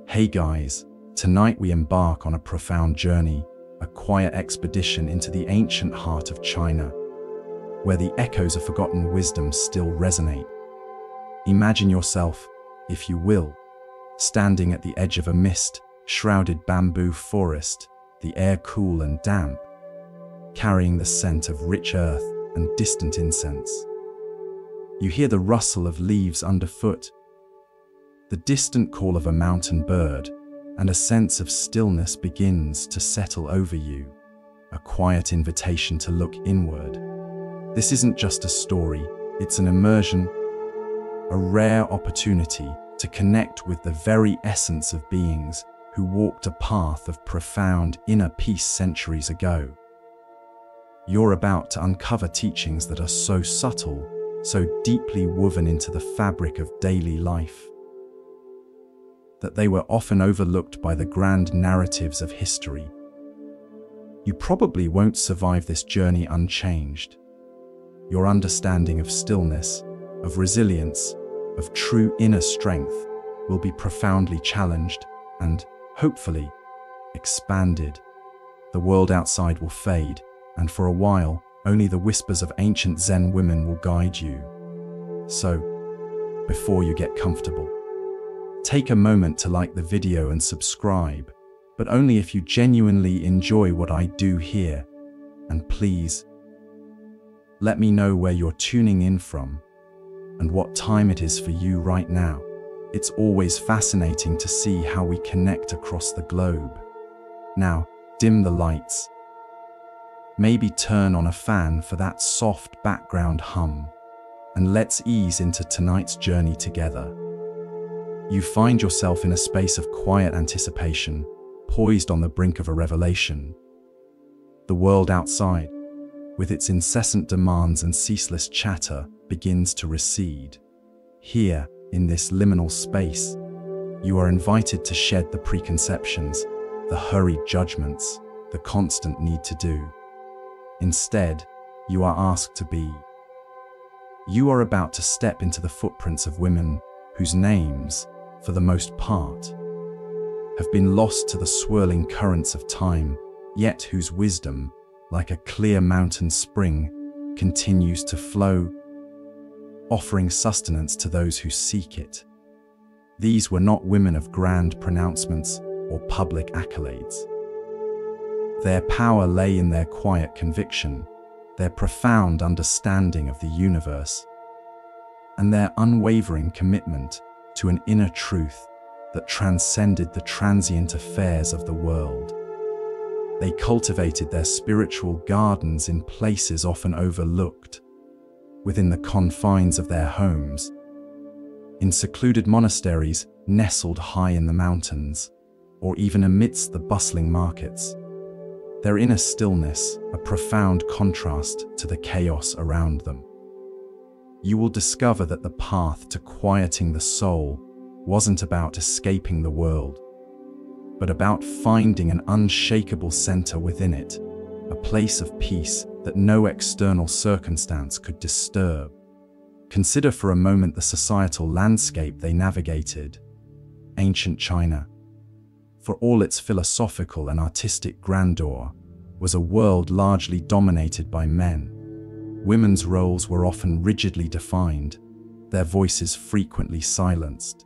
Hey guys, tonight we embark on a profound journey, a quiet expedition into the ancient heart of China, where the echoes of forgotten wisdom still resonate. Imagine yourself, if you will, standing at the edge of a mist-shrouded bamboo forest, the air cool and damp, carrying the scent of rich earth and distant incense. You hear the rustle of leaves underfoot, the distant call of a mountain bird, and a sense of stillness begins to settle over you, a quiet invitation to look inward. This isn't just a story, it's an immersion, a rare opportunity to connect with the very essence of beings who walked a path of profound inner peace centuries ago. You're about to uncover teachings that are so subtle, so deeply woven into the fabric of daily life, that they were often overlooked by the grand narratives of history. You probably won't survive this journey unchanged. Your understanding of stillness, of resilience, of true inner strength will be profoundly challenged and, hopefully, expanded. The world outside will fade, and for a while, only the whispers of ancient Zen women will guide you. So, before you get comfortable, take a moment to like the video and subscribe, but only if you genuinely enjoy what I do here. And please, let me know where you're tuning in from and what time it is for you right now. It's always fascinating to see how we connect across the globe. Now, dim the lights. Maybe turn on a fan for that soft background hum, and let's ease into tonight's journey together. You find yourself in a space of quiet anticipation, poised on the brink of a revelation. The world outside, with its incessant demands and ceaseless chatter, begins to recede. Here, in this liminal space, you are invited to shed the preconceptions, the hurried judgments, the constant need to do. Instead, you are asked to be. You are about to step into the footprints of women whose names, for the most part, have been lost to the swirling currents of time, yet whose wisdom, like a clear mountain spring, continues to flow, offering sustenance to those who seek it. These were not women of grand pronouncements or public accolades. Their power lay in their quiet conviction, their profound understanding of the universe, and their unwavering commitment to an inner truth that transcended the transient affairs of the world. They cultivated their spiritual gardens in places often overlooked, within the confines of their homes, in secluded monasteries nestled high in the mountains, or even amidst the bustling markets. Their inner stillness, a profound contrast to the chaos around them. You will discover that the path to quieting the soul wasn't about escaping the world, but about finding an unshakable center within it, a place of peace that no external circumstance could disturb. Consider for a moment the societal landscape they navigated. Ancient China, for all its philosophical and artistic grandeur, was a world largely dominated by men. Women's roles were often rigidly defined, their voices frequently silenced,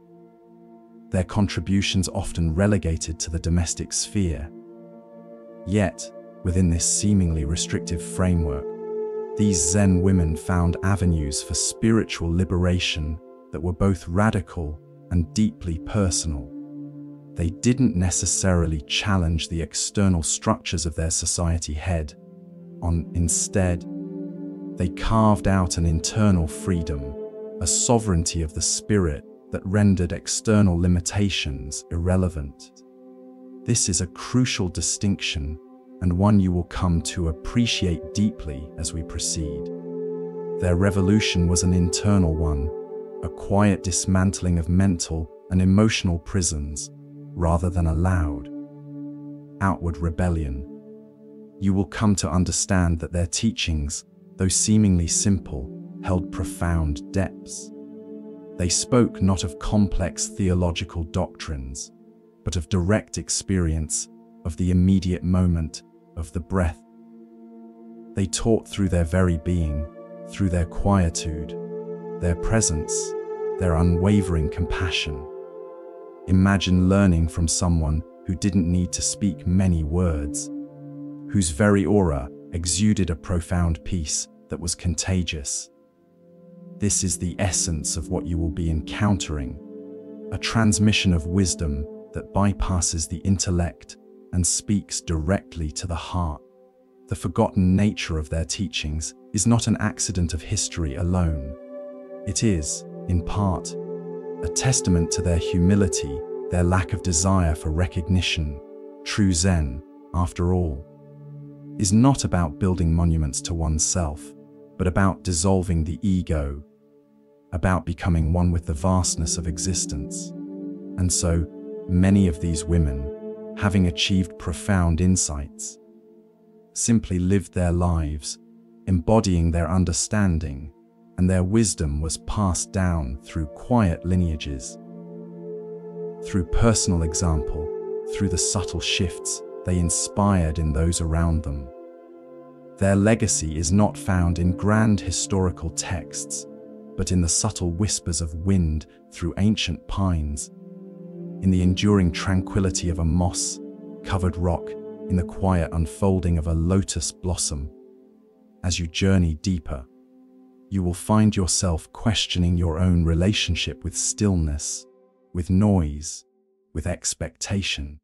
their contributions often relegated to the domestic sphere. Yet, within this seemingly restrictive framework, these Zen women found avenues for spiritual liberation that were both radical and deeply personal. They didn't necessarily challenge the external structures of their society head-on. Instead, they carved out an internal freedom, a sovereignty of the spirit that rendered external limitations irrelevant. This is a crucial distinction, and one you will come to appreciate deeply as we proceed. Their revolution was an internal one, a quiet dismantling of mental and emotional prisons, rather than a loud, outward rebellion. You will come to understand that their teachings, though seemingly simple, held profound depths. They spoke not of complex theological doctrines, but of direct experience, of the immediate moment, of the breath. They taught through their very being, through their quietude, their presence, their unwavering compassion. Imagine learning from someone who didn't need to speak many words, whose very aura exuded a profound peace that was contagious. This is the essence of what you will be encountering, a transmission of wisdom that bypasses the intellect and speaks directly to the heart. The forgotten nature of their teachings is not an accident of history alone. It is, in part, a testament to their humility, their lack of desire for recognition. True Zen, after all, is not about building monuments to oneself, but about dissolving the ego, about becoming one with the vastness of existence. And so, many of these women, having achieved profound insights, simply lived their lives, embodying their understanding, and their wisdom was passed down through quiet lineages. Through personal example, through the subtle shifts they inspired in those around them. Their legacy is not found in grand historical texts, but in the subtle whispers of wind through ancient pines, in the enduring tranquility of a moss-covered rock, in the quiet unfolding of a lotus blossom. As you journey deeper, you will find yourself questioning your own relationship with stillness, with noise, with expectation.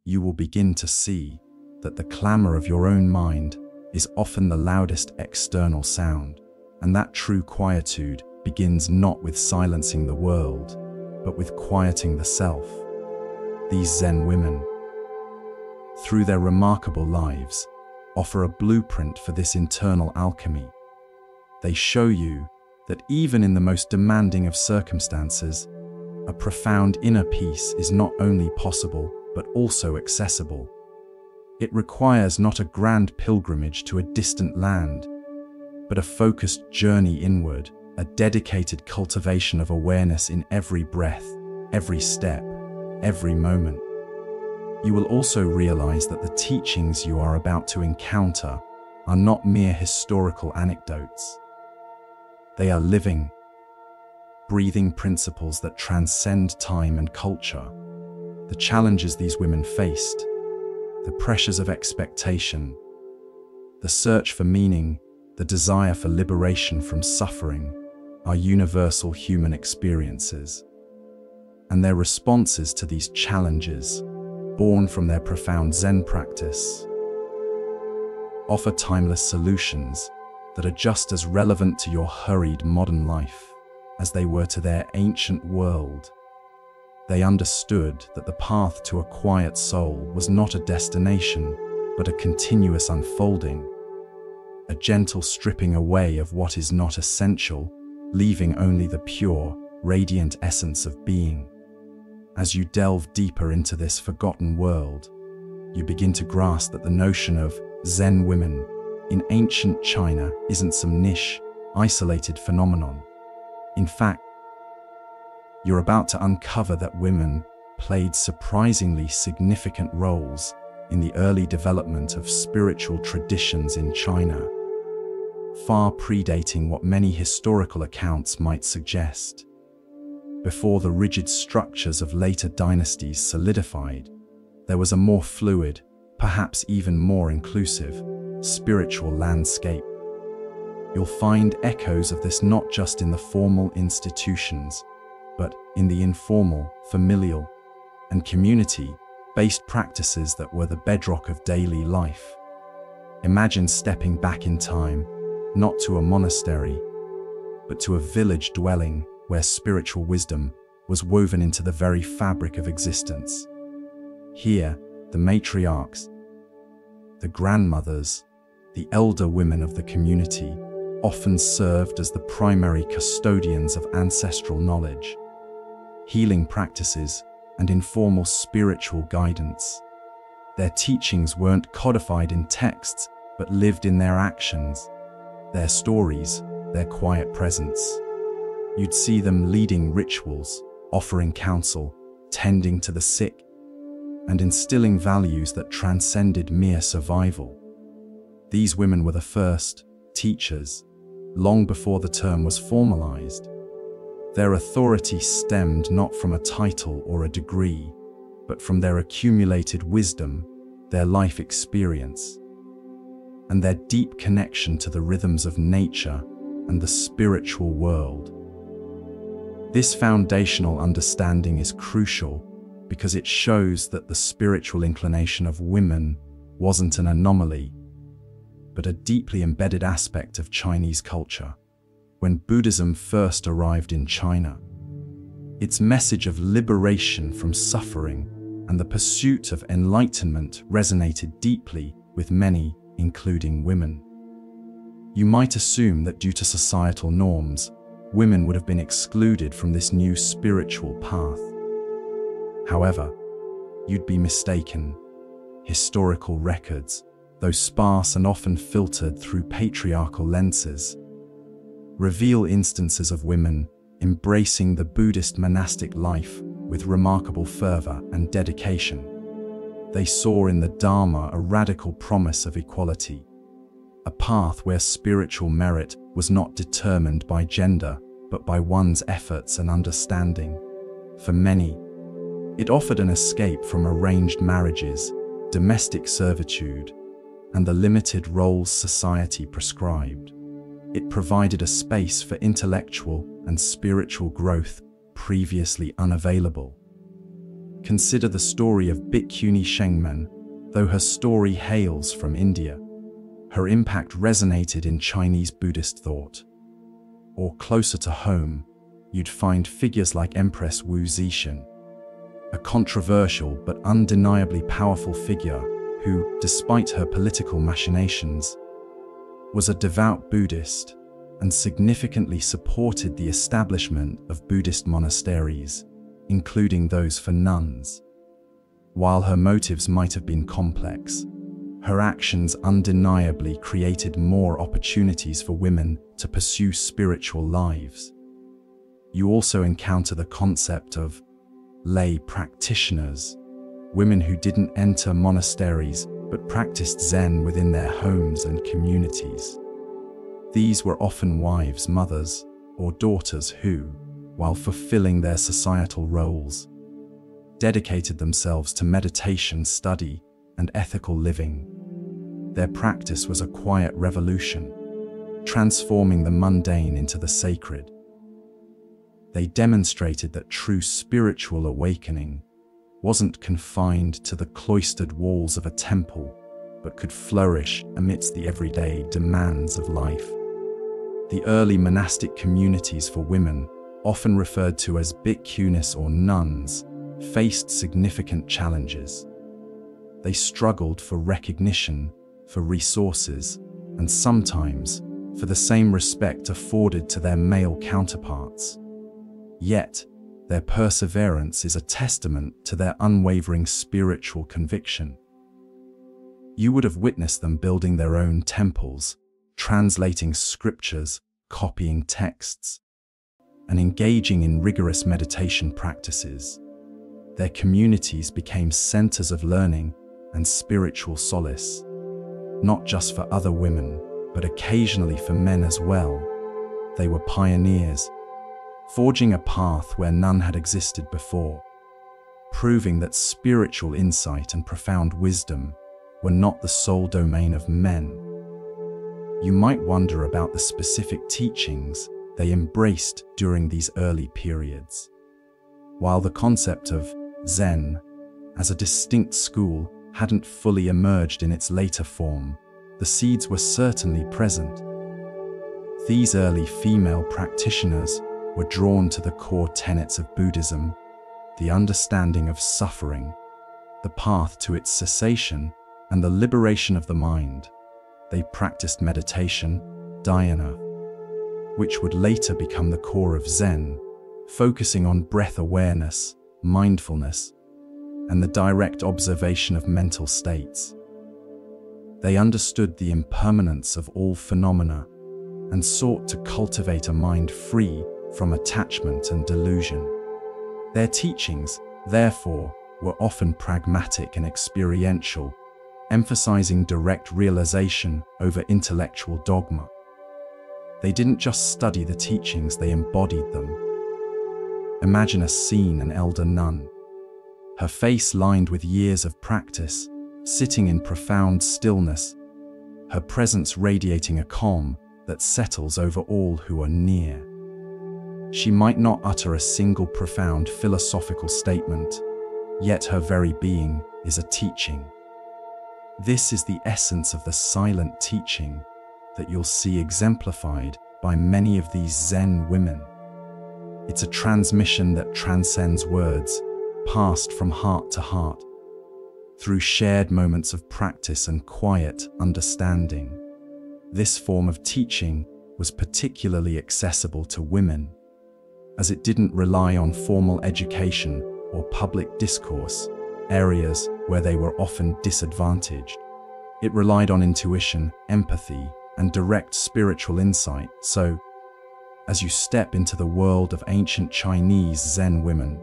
You will begin to see that the clamor of your own mind is often the loudest external sound, and that true quietude begins not with silencing the world, but with quieting the self. These Zen women, through their remarkable lives, offer a blueprint for this internal alchemy. They show you that even in the most demanding of circumstances, a profound inner peace is not only possible, but also accessible. It requires not a grand pilgrimage to a distant land, but a focused journey inward, a dedicated cultivation of awareness in every breath, every step, every moment. You will also realize that the teachings you are about to encounter are not mere historical anecdotes. They are living, breathing principles that transcend time and culture. The challenges these women faced, the pressures of expectation, the search for meaning, the desire for liberation from suffering, are universal human experiences. And their responses to these challenges, born from their profound Zen practice, offer timeless solutions that are just as relevant to your hurried modern life as they were to their ancient world. They understood that the path to a quiet soul was not a destination, but a continuous unfolding, a gentle stripping away of what is not essential, leaving only the pure, radiant essence of being. As you delve deeper into this forgotten world, you begin to grasp that the notion of Zen women in ancient China isn't some niche, isolated phenomenon. In fact, you're about to uncover that women played surprisingly significant roles in the early development of spiritual traditions in China, far predating what many historical accounts might suggest. Before the rigid structures of later dynasties solidified, there was a more fluid, perhaps even more inclusive, spiritual landscape. You'll find echoes of this not just in the formal institutions, but in the informal, familial, and community-based practices that were the bedrock of daily life. Imagine stepping back in time, not to a monastery, but to a village dwelling where spiritual wisdom was woven into the very fabric of existence. Here, the matriarchs, the grandmothers, the elder women of the community often served as the primary custodians of ancestral knowledge, healing practices, and informal spiritual guidance. Their teachings weren't codified in texts, but lived in their actions, their stories, their quiet presence. You'd see them leading rituals, offering counsel, tending to the sick, and instilling values that transcended mere survival. These women were the first teachers, long before the term was formalized. Their authority stemmed not from a title or a degree, but from their accumulated wisdom, their life experience, and their deep connection to the rhythms of nature and the spiritual world. This foundational understanding is crucial because it shows that the spiritual inclination of women wasn't an anomaly, but a deeply embedded aspect of Chinese culture. When Buddhism first arrived in China, its message of liberation from suffering and the pursuit of enlightenment resonated deeply with many, including women. You might assume that due to societal norms, women would have been excluded from this new spiritual path. However, you'd be mistaken. Historical records, though sparse and often filtered through patriarchal lenses, reveal instances of women embracing the Buddhist monastic life with remarkable fervor and dedication. They saw in the Dharma a radical promise of equality, a path where spiritual merit was not determined by gender, but by one's efforts and understanding. For many, it offered an escape from arranged marriages, domestic servitude, and the limited roles society prescribed. It provided a space for intellectual and spiritual growth previously unavailable. Consider the story of Bhikkhuni Shengmen. Though her story hails from India, her impact resonated in Chinese Buddhist thought. Or closer to home, you'd find figures like Empress Wu Zixin, a controversial but undeniably powerful figure who, despite her political machinations, was a devout Buddhist and significantly supported the establishment of Buddhist monasteries, including those for nuns. While her motives might have been complex, her actions undeniably created more opportunities for women to pursue spiritual lives. You also encounter the concept of lay practitioners, women who didn't enter monasteries but practiced Zen within their homes and communities. These were often wives, mothers, or daughters who, while fulfilling their societal roles, dedicated themselves to meditation, study, and ethical living. Their practice was a quiet revolution, transforming the mundane into the sacred. They demonstrated that true spiritual awakening wasn't confined to the cloistered walls of a temple, but could flourish amidst the everyday demands of life. The early monastic communities for women, often referred to as bhikkhunis or nuns, faced significant challenges. They struggled for recognition, for resources, and sometimes for the same respect afforded to their male counterparts. Yet, their perseverance is a testament to their unwavering spiritual conviction. You would have witnessed them building their own temples, translating scriptures, copying texts, and engaging in rigorous meditation practices. Their communities became centers of learning and spiritual solace, not just for other women, but occasionally for men as well. They were pioneers, forging a path where none had existed before, proving that spiritual insight and profound wisdom were not the sole domain of men. You might wonder about the specific teachings they embraced during these early periods. While the concept of Zen as a distinct school hadn't fully emerged in its later form, the seeds were certainly present. These early female practitioners were drawn to the core tenets of Buddhism, the understanding of suffering, the path to its cessation, and the liberation of the mind. They practiced meditation, dhyana, which would later become the core of Zen, focusing on breath awareness, mindfulness, and the direct observation of mental states. They understood the impermanence of all phenomena and sought to cultivate a mind free from attachment and delusion. Their teachings, therefore, were often pragmatic and experiential, emphasizing direct realization over intellectual dogma. They didn't just study the teachings, they embodied them. Imagine a scene: an elder nun, her face lined with years of practice, sitting in profound stillness, her presence radiating a calm that settles over all who are near. She might not utter a single profound philosophical statement, yet her very being is a teaching. This is the essence of the silent teaching that you'll see exemplified by many of these Zen women. It's a transmission that transcends words, passed from heart to heart, through shared moments of practice and quiet understanding. This form of teaching was particularly accessible to women, as it didn't rely on formal education or public discourse, areas where they were often disadvantaged. It relied on intuition, empathy, and direct spiritual insight. So, as you step into the world of ancient Chinese Zen women,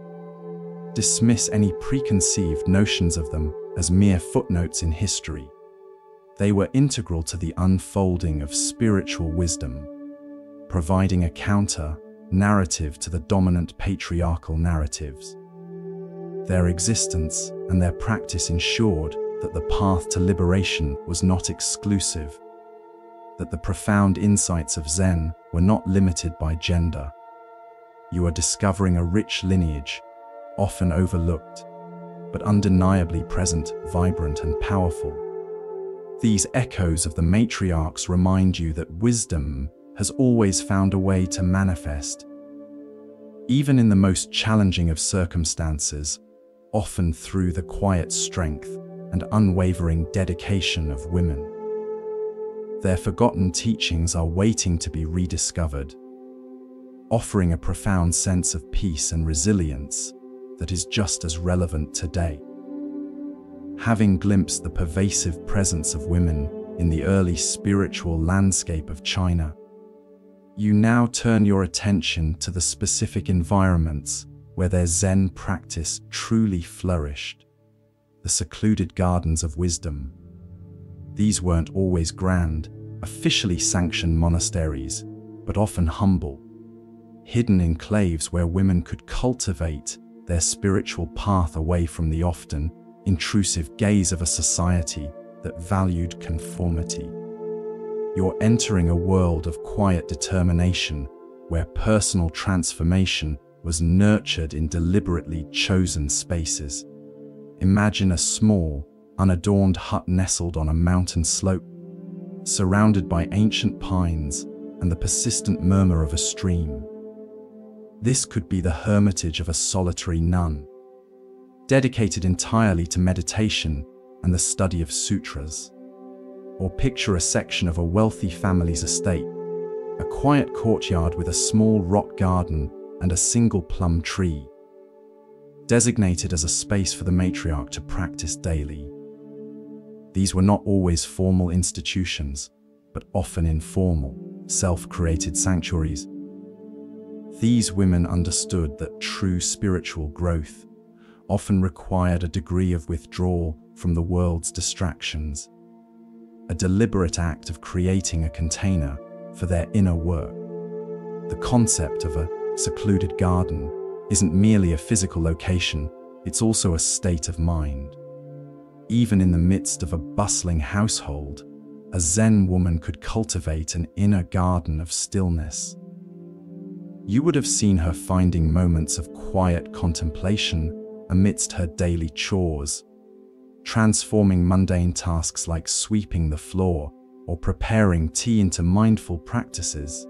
dismiss any preconceived notions of them as mere footnotes in history. They were integral to the unfolding of spiritual wisdom, providing a counter-narrative to the dominant patriarchal narratives. Their existence and their practice ensured that the path to liberation was not exclusive, that the profound insights of Zen were not limited by gender. You are discovering a rich lineage, often overlooked, but undeniably present, vibrant, and powerful. These echoes of the matriarchs remind you that wisdom has always found a way to manifest, even in the most challenging of circumstances, often through the quiet strength and unwavering dedication of women. Their forgotten teachings are waiting to be rediscovered, offering a profound sense of peace and resilience that is just as relevant today. Having glimpsed the pervasive presence of women in the early spiritual landscape of China, you now turn your attention to the specific environments where their Zen practice truly flourished, the secluded gardens of wisdom. These weren't always grand, officially sanctioned monasteries, but often humble, hidden enclaves where women could cultivate their spiritual path away from the often intrusive gaze of a society that valued conformity. You're entering a world of quiet determination where personal transformation was nurtured in deliberately chosen spaces. Imagine a small, unadorned hut nestled on a mountain slope, surrounded by ancient pines and the persistent murmur of a stream. This could be the hermitage of a solitary nun, dedicated entirely to meditation and the study of sutras. Or picture a section of a wealthy family's estate, a quiet courtyard with a small rock garden and a single plum tree, designated as a space for the matriarch to practice daily. These were not always formal institutions, but often informal, self-created sanctuaries. These women understood that true spiritual growth often required a degree of withdrawal from the world's distractions, a deliberate act of creating a container for their inner work. The concept of a secluded garden isn't merely a physical location, it's also a state of mind. Even in the midst of a bustling household, a Zen woman could cultivate an inner garden of stillness. You would have seen her finding moments of quiet contemplation amidst her daily chores, transforming mundane tasks like sweeping the floor or preparing tea into mindful practices.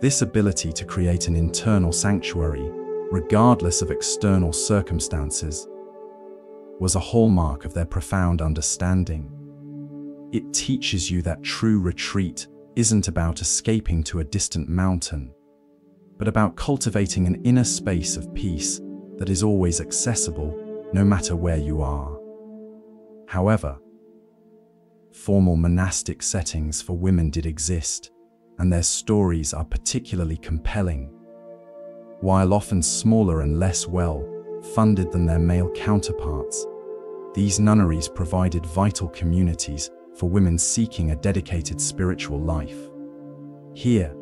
This ability to create an internal sanctuary, regardless of external circumstances, was a hallmark of their profound understanding. It teaches you that true retreat isn't about escaping to a distant mountain, but about cultivating an inner space of peace that is always accessible, no matter where you are. However, formal monastic settings for women did exist, and their stories are particularly compelling. While often smaller and less well funded than their male counterparts. These nunneries provided vital communities for women seeking a dedicated spiritual life. Here,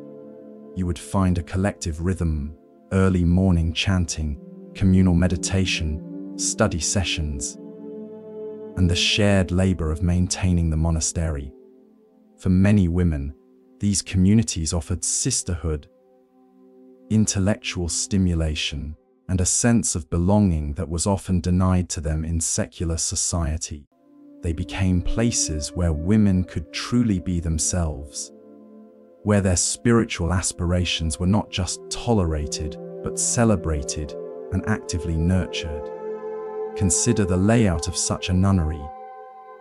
you would find a collective rhythm, early morning chanting, communal meditation, study sessions, and the shared labor of maintaining the monastery. For many women, these communities offered sisterhood, intellectual stimulation, and a sense of belonging that was often denied to them in secular society. They became places where women could truly be themselves, where their spiritual aspirations were not just tolerated, but celebrated and actively nurtured. Consider the layout of such a nunnery.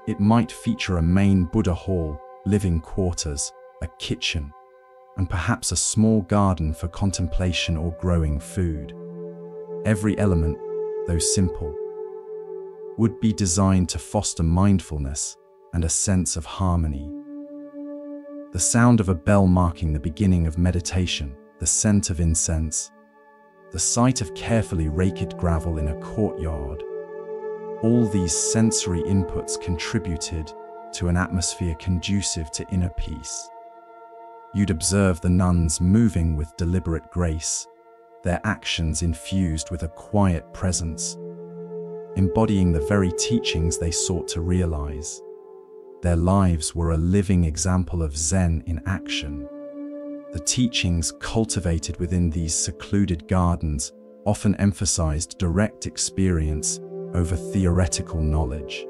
It might feature a main Buddha hall, living quarters, a kitchen, and perhaps a small garden for contemplation or growing food. Every element, though simple, would be designed to foster mindfulness and a sense of harmony. The sound of a bell marking the beginning of meditation, the scent of incense, the sight of carefully raked gravel in a courtyard, all these sensory inputs contributed to an atmosphere conducive to inner peace. You'd observe the nuns moving with deliberate grace, their actions infused with a quiet presence, embodying the very teachings they sought to realize. Their lives were a living example of Zen in action. The teachings cultivated within these secluded gardens often emphasized direct experience over theoretical knowledge.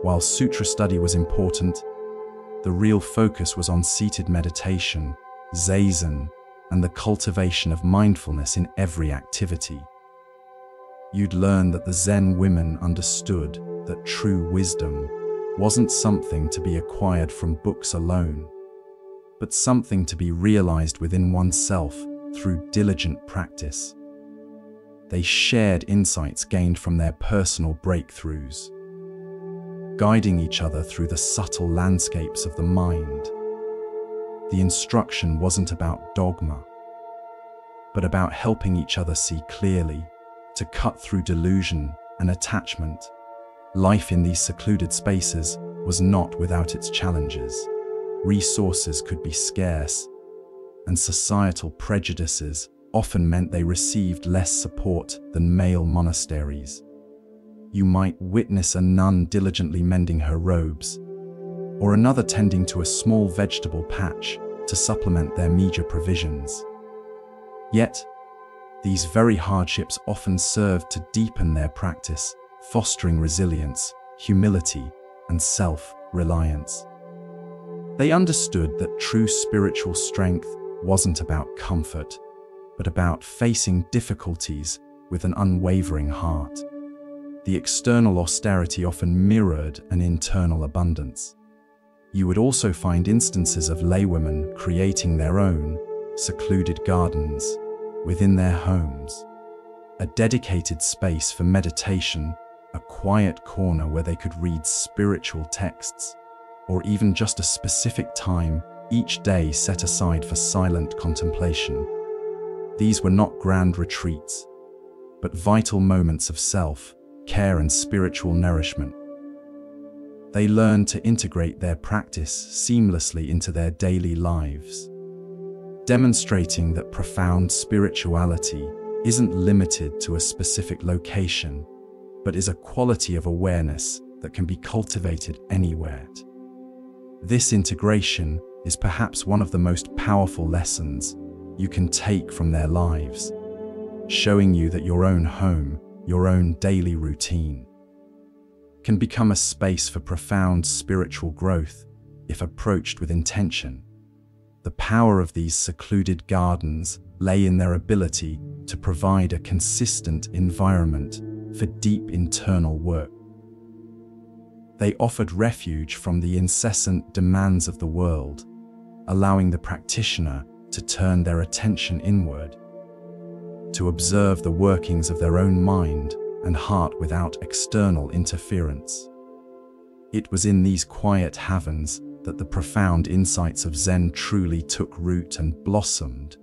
While sutra study was important, the real focus was on seated meditation, zazen, and the cultivation of mindfulness in every activity. You'd learn that the Zen women understood that true wisdom wasn't something to be acquired from books alone, but something to be realized within oneself through diligent practice. They shared insights gained from their personal breakthroughs, guiding each other through the subtle landscapes of the mind. The instruction wasn't about dogma, but about helping each other see clearly, to cut through delusion and attachment. Life in these secluded spaces was not without its challenges. Resources could be scarce, and societal prejudices often meant they received less support than male monasteries. You might witness a nun diligently mending her robes, or another tending to a small vegetable patch to supplement their meager provisions. Yet, these very hardships often served to deepen their practice, fostering resilience, humility, and self-reliance. They understood that true spiritual strength wasn't about comfort, but about facing difficulties with an unwavering heart. The external austerity often mirrored an internal abundance. You would also find instances of laywomen creating their own secluded gardens within their homes, a dedicated space for meditation, a quiet corner where they could read spiritual texts, or even just a specific time each day set aside for silent contemplation. These were not grand retreats, but vital moments of self-care and spiritual nourishment. They learned to integrate their practice seamlessly into their daily lives, demonstrating that profound spirituality isn't limited to a specific location, but is a quality of awareness that can be cultivated anywhere. This integration is perhaps one of the most powerful lessons you can take from their lives, showing you that your own home, your own daily routine, can become a space for profound spiritual growth if approached with intention. The power of these secluded gardens lay in their ability to provide a consistent environment for deep internal work. They offered refuge from the incessant demands of the world, allowing the practitioner to turn their attention inward, to observe the workings of their own mind and heart without external interference. It was in these quiet havens that the profound insights of Zen truly took root and blossomed,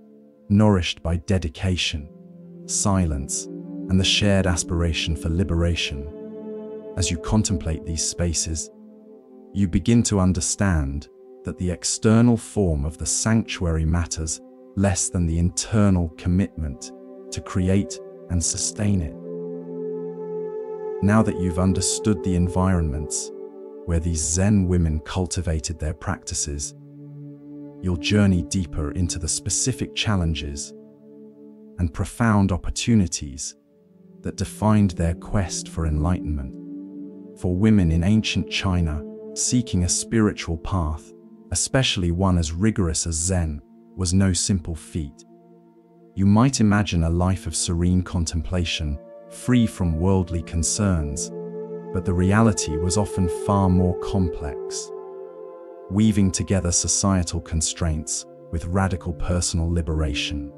nourished by dedication, silence, and the shared aspiration for liberation. As you contemplate these spaces, you begin to understand that the external form of the sanctuary matters less than the internal commitment to create and sustain it. Now that you've understood the environments where these Zen women cultivated their practices, you'll journey deeper into the specific challenges and profound opportunities that defined their quest for enlightenment. For women in ancient China, seeking a spiritual path, especially one as rigorous as Zen, was no simple feat. You might imagine a life of serene contemplation, free from worldly concerns, but the reality was often far more complex, weaving together societal constraints with radical personal liberation.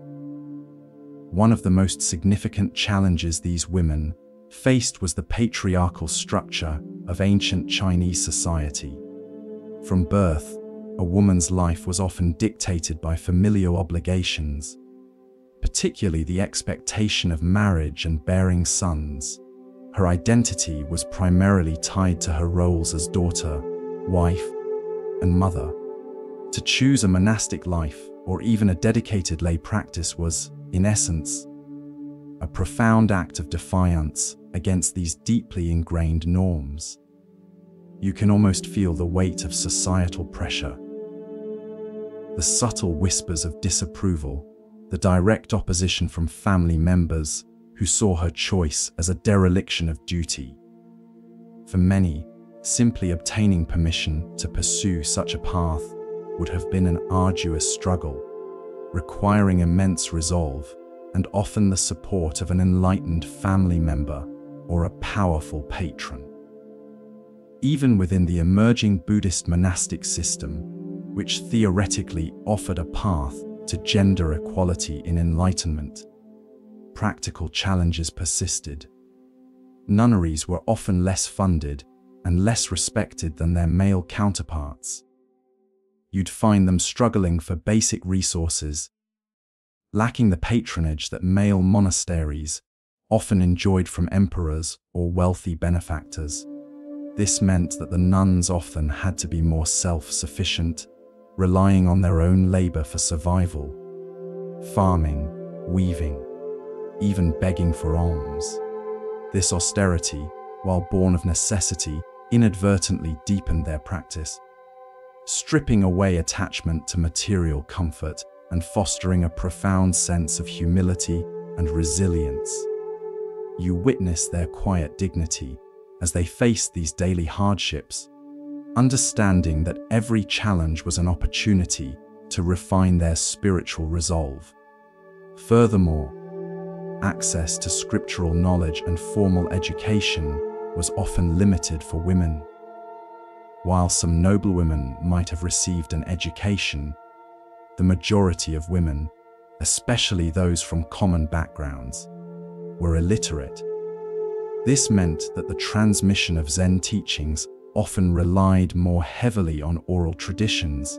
One of the most significant challenges these women faced was the patriarchal structure of ancient Chinese society. From birth, a woman's life was often dictated by familial obligations, particularly the expectation of marriage and bearing sons. Her identity was primarily tied to her roles as daughter, wife, and mother. To choose a monastic life or even a dedicated lay practice was, in essence, a profound act of defiance against these deeply ingrained norms. You can almost feel the weight of societal pressure. The subtle whispers of disapproval, the direct opposition from family members who saw her choice as a dereliction of duty. For many, simply obtaining permission to pursue such a path would have been an arduous struggle, requiring immense resolve and often the support of an enlightened family member or a powerful patron. Even within the emerging Buddhist monastic system, which theoretically offered a path to gender equality in enlightenment, practical challenges persisted. Nunneries were often less funded and less respected than their male counterparts. You'd find them struggling for basic resources, lacking the patronage that male monasteries often enjoyed from emperors or wealthy benefactors. This meant that the nuns often had to be more self-sufficient, relying on their own labor for survival, farming, weaving, even begging for alms. This austerity, while born of necessity, inadvertently deepened their practice, stripping away attachment to material comfort and fostering a profound sense of humility and resilience. You witness their quiet dignity as they faced these daily hardships, understanding that every challenge was an opportunity to refine their spiritual resolve. Furthermore, access to scriptural knowledge and formal education was often limited for women. While some noblewomen might have received an education, the majority of women, especially those from common backgrounds, were illiterate. This meant that the transmission of Zen teachings often relied more heavily on oral traditions,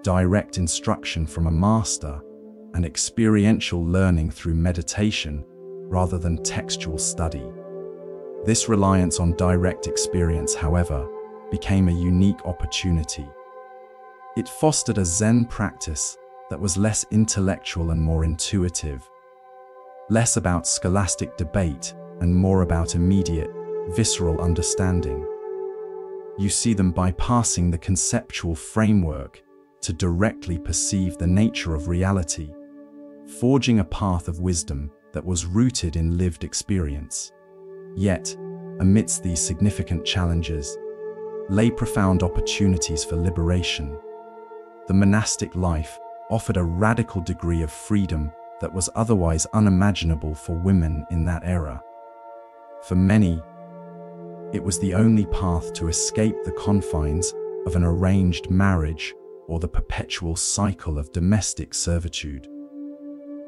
direct instruction from a master, and experiential learning through meditation rather than textual study. This reliance on direct experience, however, became a unique opportunity. It fostered a Zen practice that was less intellectual and more intuitive, less about scholastic debate and more about immediate, visceral understanding. You see them bypassing the conceptual framework to directly perceive the nature of reality, forging a path of wisdom that was rooted in lived experience. Yet, amidst these significant challenges, lay profound opportunities for liberation. The monastic life offered a radical degree of freedom that was otherwise unimaginable for women in that era. For many, it was the only path to escape the confines of an arranged marriage or the perpetual cycle of domestic servitude.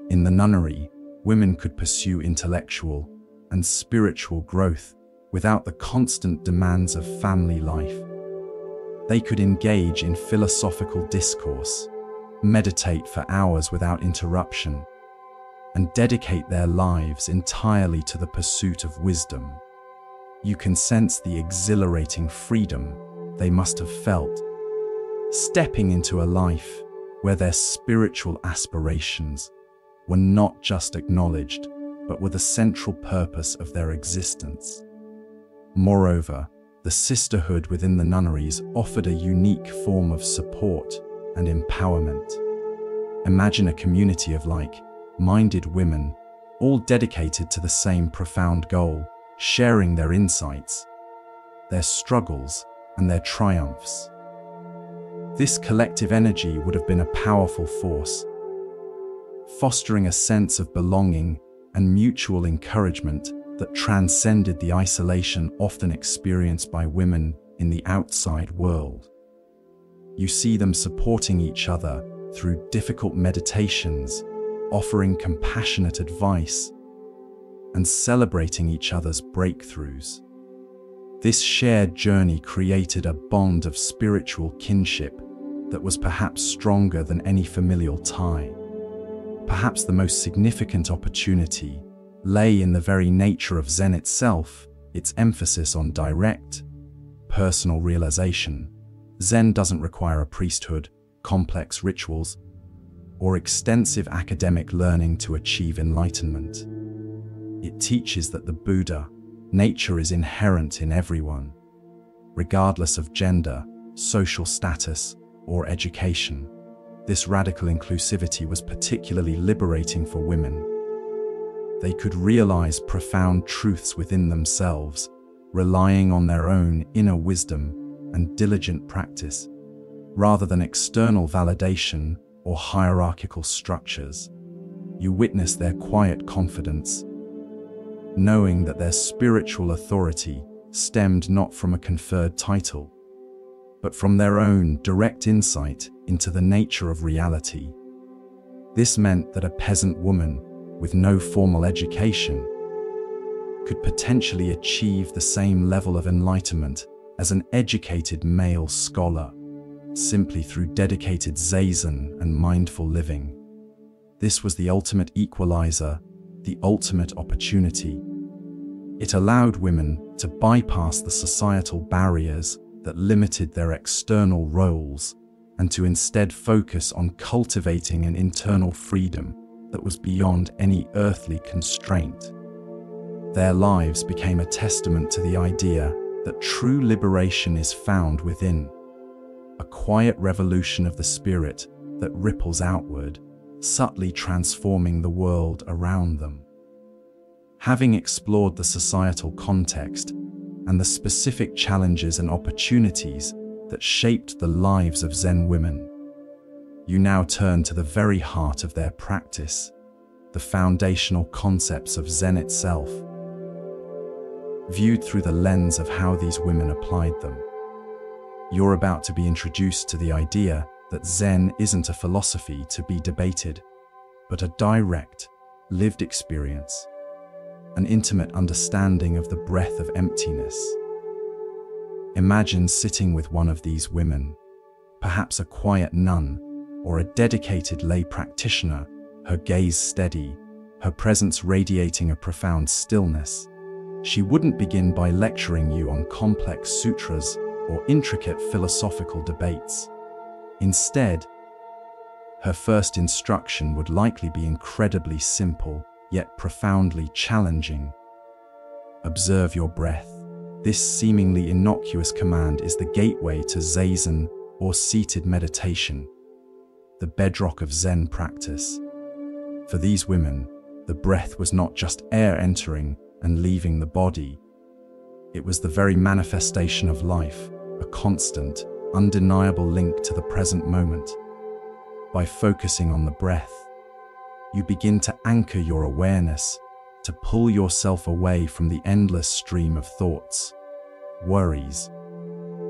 In the nunnery, women could pursue intellectual and spiritual growth without the constant demands of family life. They could engage in philosophical discourse, meditate for hours without interruption, and dedicate their lives entirely to the pursuit of wisdom. You can sense the exhilarating freedom they must have felt, stepping into a life where their spiritual aspirations were not just acknowledged, but were the central purpose of their existence. Moreover, the sisterhood within the nunneries offered a unique form of support and empowerment. Imagine a community of like-minded women, all dedicated to the same profound goal, sharing their insights, their struggles, and their triumphs. This collective energy would have been a powerful force, fostering a sense of belonging and mutual encouragement that transcended the isolation often experienced by women in the outside world. You see them supporting each other through difficult meditations, offering compassionate advice, and celebrating each other's breakthroughs. This shared journey created a bond of spiritual kinship that was perhaps stronger than any familial tie. Perhaps the most significant opportunity lay in the very nature of Zen itself, its emphasis on direct, personal realization. Zen doesn't require a priesthood, complex rituals, or extensive academic learning to achieve enlightenment. It teaches that the Buddha, nature is inherent in everyone, regardless of gender, social status, or education. This radical inclusivity was particularly liberating for women. They could realize profound truths within themselves, relying on their own inner wisdom and diligent practice, rather than external validation or hierarchical structures. You witness their quiet confidence, knowing that their spiritual authority stemmed not from a conferred title, but from their own direct insight into the nature of reality. This meant that a peasant woman with no formal education could potentially achieve the same level of enlightenment as an educated male scholar, simply through dedicated zazen and mindful living. This was the ultimate equalizer, the ultimate opportunity. It allowed women to bypass the societal barriers that limited their external roles and to instead focus on cultivating an internal freedom that was beyond any earthly constraint. Their lives became a testament to the idea that true liberation is found within, a quiet revolution of the spirit that ripples outward, subtly transforming the world around them. Having explored the societal context and the specific challenges and opportunities that shaped the lives of Zen women, you now turn to the very heart of their practice, the foundational concepts of Zen itself, viewed through the lens of how these women applied them. You're about to be introduced to the idea that Zen isn't a philosophy to be debated, but a direct, lived experience, an intimate understanding of the breath of emptiness. Imagine sitting with one of these women, perhaps a quiet nun or a dedicated lay practitioner, her gaze steady, her presence radiating a profound stillness. She wouldn't begin by lecturing you on complex sutras or intricate philosophical debates. Instead, her first instruction would likely be incredibly simple, yet profoundly challenging. Observe your breath. This seemingly innocuous command is the gateway to zazen, or seated meditation, the bedrock of Zen practice. For these women, the breath was not just air entering and leaving the body. It was the very manifestation of life, a constant, undeniable link to the present moment. By focusing on the breath, you begin to anchor your awareness, to pull yourself away from the endless stream of thoughts, worries,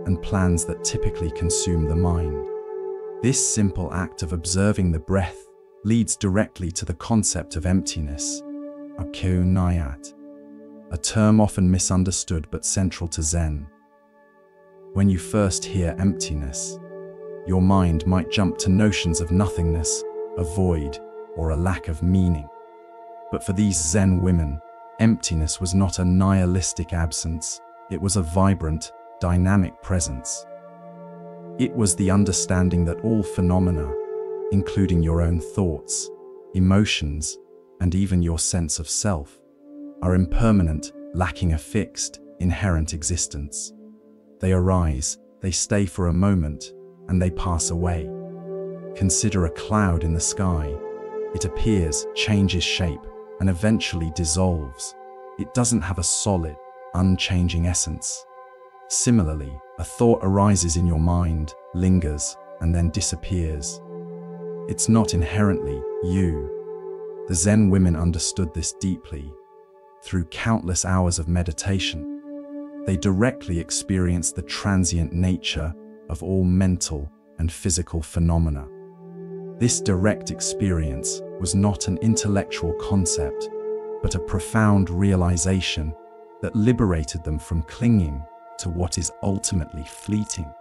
and plans that typically consume the mind. This simple act of observing the breath leads directly to the concept of emptiness, Akyo-Nyat, a term often misunderstood but central to Zen. When you first hear emptiness, your mind might jump to notions of nothingness, a void, or a lack of meaning. But for these Zen women, emptiness was not a nihilistic absence, it was a vibrant, dynamic presence. It was the understanding that all phenomena, including your own thoughts, emotions, and even your sense of self, are impermanent, lacking a fixed, inherent existence. They arise, they stay for a moment, and they pass away. Consider a cloud in the sky. It appears, changes shape, and eventually dissolves. It doesn't have a solid, unchanging essence. Similarly, a thought arises in your mind, lingers, and then disappears. It's not inherently you. The Zen women understood this deeply. Through countless hours of meditation, they directly experienced the transient nature of all mental and physical phenomena. This direct experience was not an intellectual concept, but a profound realization that liberated them from clinging to what is ultimately fleeting.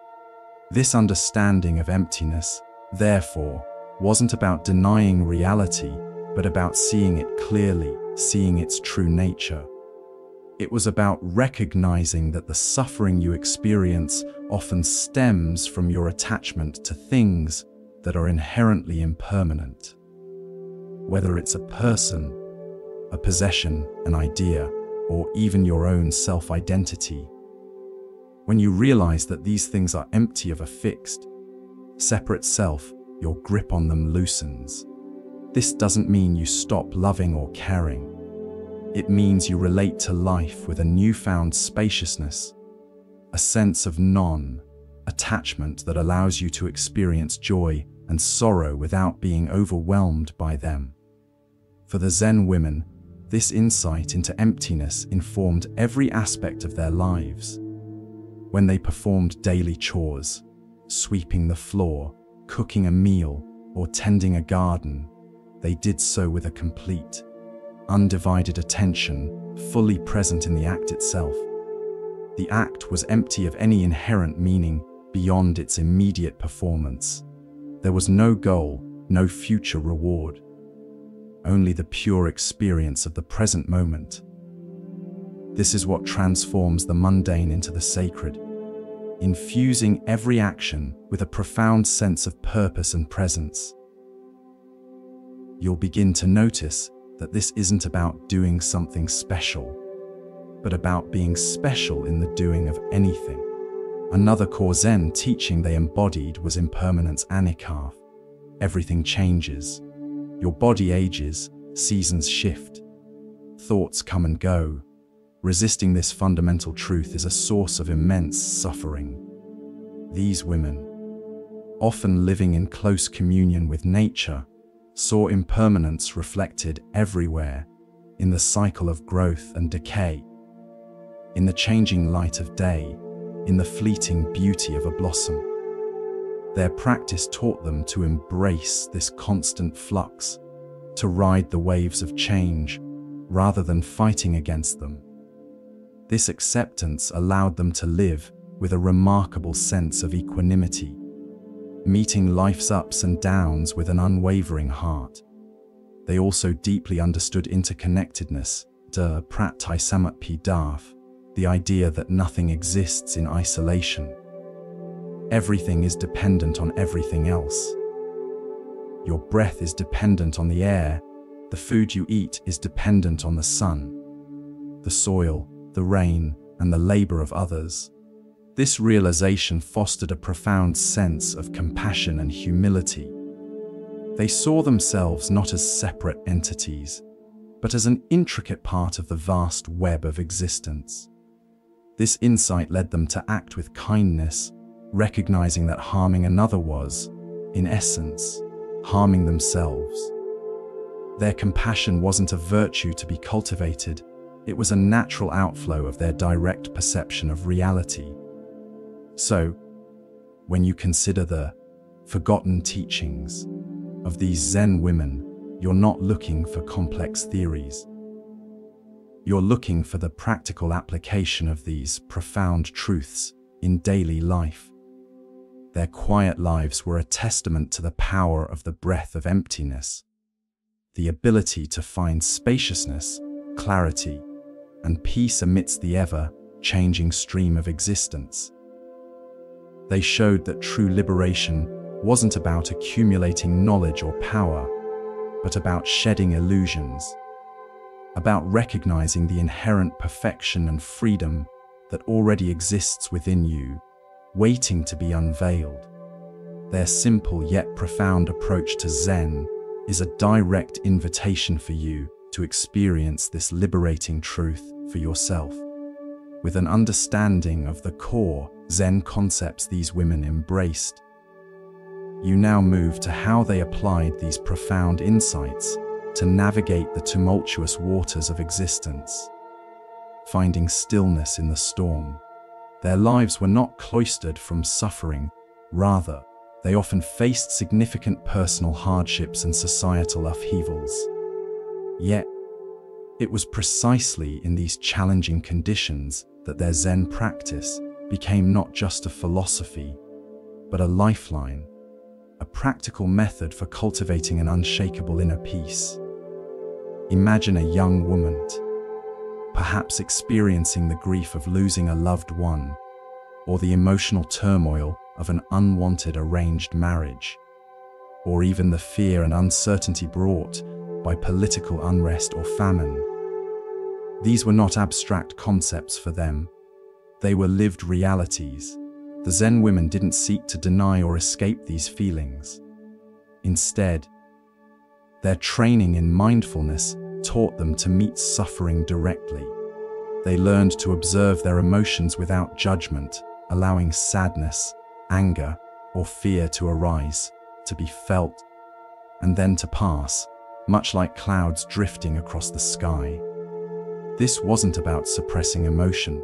This understanding of emptiness, therefore, wasn't about denying reality, but about seeing it clearly, seeing its true nature. It was about recognizing that the suffering you experience often stems from your attachment to things that are inherently impermanent. Whether it's a person, a possession, an idea, or even your own self-identity. When you realize that these things are empty of a fixed, separate self, your grip on them loosens. This doesn't mean you stop loving or caring. It means you relate to life with a newfound spaciousness, a sense of non-attachment that allows you to experience joy and sorrow without being overwhelmed by them. For the Zen women, this insight into emptiness informed every aspect of their lives. When they performed daily chores, sweeping the floor, cooking a meal, or tending a garden, they did so with a complete, undivided attention, fully present in the act itself. The act was empty of any inherent meaning beyond its immediate performance. There was no goal, no future reward, only the pure experience of the present moment. This is what transforms the mundane into the sacred, infusing every action with a profound sense of purpose and presence. You'll begin to notice that this isn't about doing something special, but about being special in the doing of anything. Another core Zen teaching they embodied was impermanence anicca. Everything changes. Your body ages, seasons shift, thoughts come and go. Resisting this fundamental truth is a source of immense suffering. These women, often living in close communion with nature, saw impermanence reflected everywhere, in the cycle of growth and decay, in the changing light of day, in the fleeting beauty of a blossom. Their practice taught them to embrace this constant flux, to ride the waves of change, rather than fighting against them. This acceptance allowed them to live with a remarkable sense of equanimity, meeting life's ups and downs with an unwavering heart. They also deeply understood interconnectedness, de pratai samatpi daf, the idea that nothing exists in isolation. Everything is dependent on everything else. Your breath is dependent on the air, the food you eat is dependent on the sun, the soil, the rain, and the labor of others. This realization fostered a profound sense of compassion and humility. They saw themselves not as separate entities, but as an intricate part of the vast web of existence. This insight led them to act with kindness, recognizing that harming another was, in essence, harming themselves. Their compassion wasn't a virtue to be cultivated, it was a natural outflow of their direct perception of reality. So, when you consider the forgotten teachings of these Zen women, you're not looking for complex theories. You're looking for the practical application of these profound truths in daily life. Their quiet lives were a testament to the power of the breath of emptiness. the ability to find spaciousness, clarity, and peace amidst the ever-changing stream of existence. They showed that true liberation wasn't about accumulating knowledge or power, but about shedding illusions, about recognizing the inherent perfection and freedom that already exists within you, waiting to be unveiled. Their simple yet profound approach to Zen is a direct invitation for you to experience this liberating truth for yourself. With an understanding of the core Zen concepts these women embraced, you now move to how they applied these profound insights to navigate the tumultuous waters of existence. Finding stillness in the storm, their lives were not cloistered from suffering. Rather, they often faced significant personal hardships and societal upheavals. Yet, it was precisely in these challenging conditions that their Zen practice became not just a philosophy, but a lifeline, a practical method for cultivating an unshakable inner peace. Imagine a young woman, perhaps experiencing the grief of losing a loved one, or the emotional turmoil of an unwanted arranged marriage, or even the fear and uncertainty brought by political unrest or famine. These were not abstract concepts for them. They were lived realities. The Zen women didn't seek to deny or escape these feelings. Instead, their training in mindfulness taught them to meet suffering directly. They learned to observe their emotions without judgment, allowing sadness, anger, or fear to arise, to be felt, and then to pass, much like clouds drifting across the sky. This wasn't about suppressing emotion,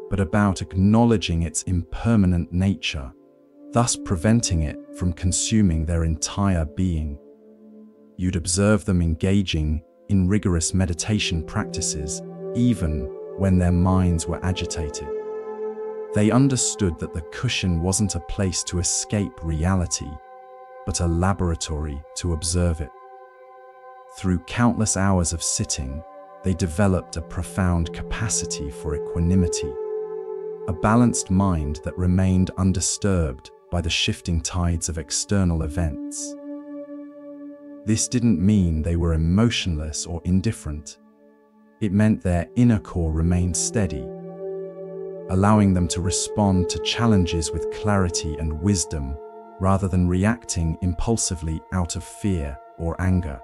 but about acknowledging its impermanent nature, thus preventing it from consuming their entire being. You'd observe them engaging in rigorous meditation practices, even when their minds were agitated. They understood that the cushion wasn't a place to escape reality, but a laboratory to observe it. Through countless hours of sitting, they developed a profound capacity for equanimity, a balanced mind that remained undisturbed by the shifting tides of external events. This didn't mean they were emotionless or indifferent. It meant their inner core remained steady, allowing them to respond to challenges with clarity and wisdom rather than reacting impulsively out of fear or anger.